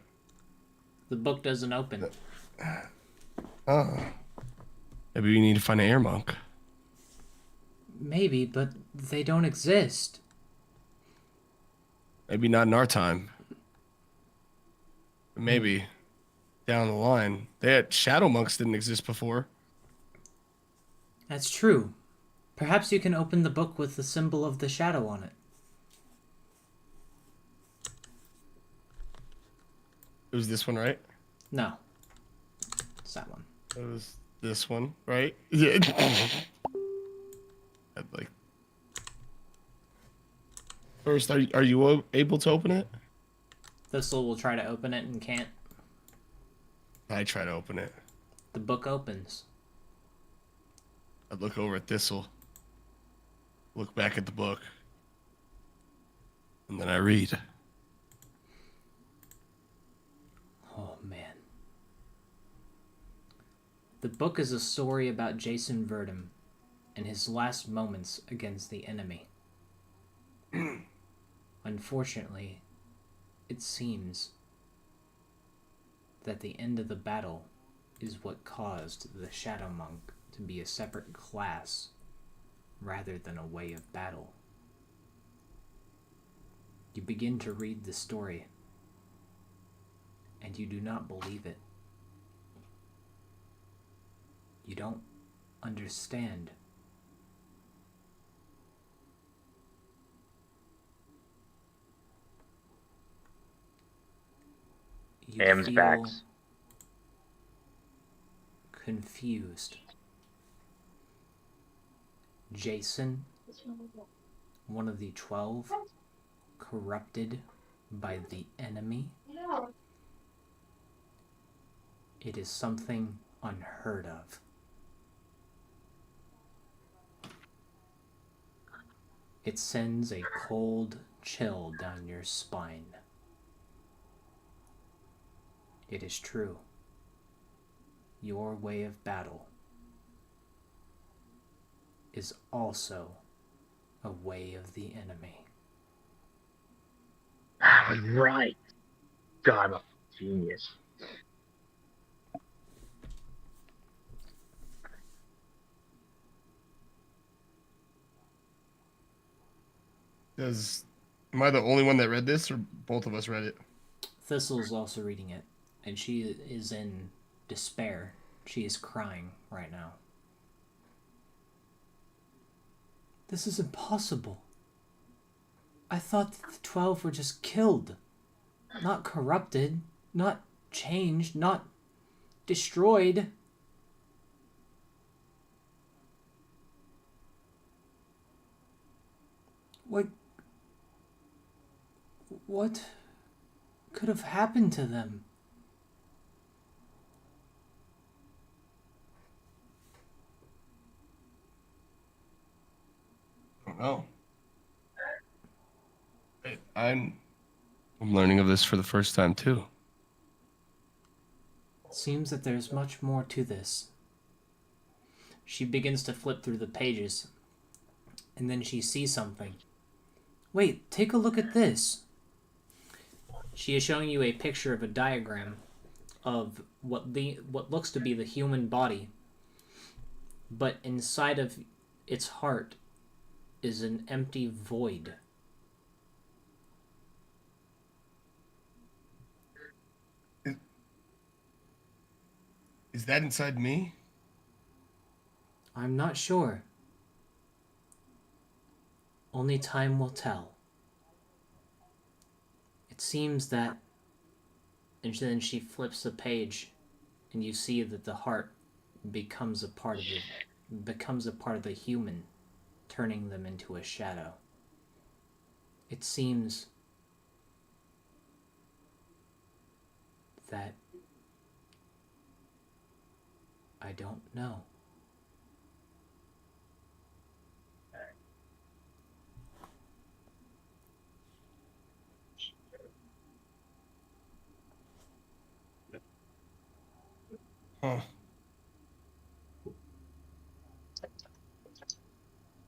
The book doesn't open. Oh. Maybe we need to find an air monk. Maybe, but they don't exist. Maybe not in our time. Maybe down the line. They had shadow monks didn't exist before. That's true. Perhaps you can open the book with the symbol of the shadow on it. It was this one, right? No. It's that one. It was this one, right? Yeah. I'd like. First, are you able to open it? Thistle will try to open it and can't. I try to open it. The book opens. I look over at Thistle. Look back at the book. And then I read. Oh, man. The book is a story about Jason Verdum and his last moments against the enemy. Unfortunately, it seems that the end of the battle is what caused the Shadow Monk to be a separate class rather than a way of battle. You begin to read the story, and you do not believe it. You don't understand. You Ham's feel backs. confused. Jason, one of the 12, corrupted by the enemy. It is something unheard of. It sends a cold chill down your spine. It is true. Your way of battle is also a way of the enemy. I was right. God, I'm a genius. Am I the only one that read this, or both of us read it? Thistle's also reading it, and she is in despair. She is crying right now. This is impossible. I thought that the 12 were just killed. Not corrupted, not changed, not destroyed. What could have happened to them? I don't know. I'm learning of this for the first time too. It seems that there's much more to this. She begins to flip through the pages, and then she sees something. Wait, take a look at this. She is showing you a picture of a diagram of what looks to be the human body, but inside of its heart is an empty void. Is that inside me? I'm not sure. Only time will tell. It seems that, and then she flips the page, and you see that the heart becomes a part of the human, turning them into a shadow. It seems that I don't know. Huh.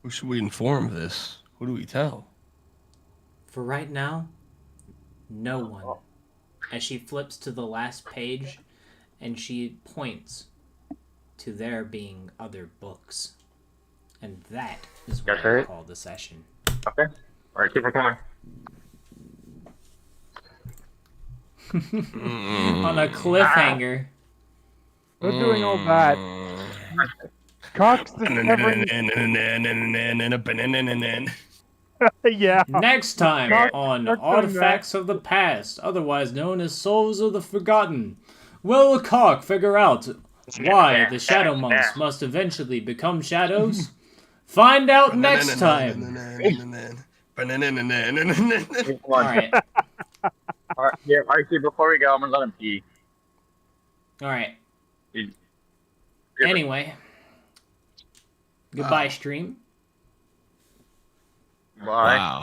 Who should we inform of this? Who do we tell? For right now, no one. As she flips to the last page, and she points to there being other books. And that is what That's I it? call the session. Okay. Alright, keep it coming. On a cliffhanger. We're doing all that. Cox discovering. Yeah. Next time Dark- on dark Artifacts of the Past, otherwise known as Souls of the Forgotten, will Cock figure out why the Shadow Monks must eventually become shadows? Find out next time! Alright, Alright, see, before we go, I'm gonna let him pee. alright. Yeah. Anyway. Goodbye, stream. Bye. Wow.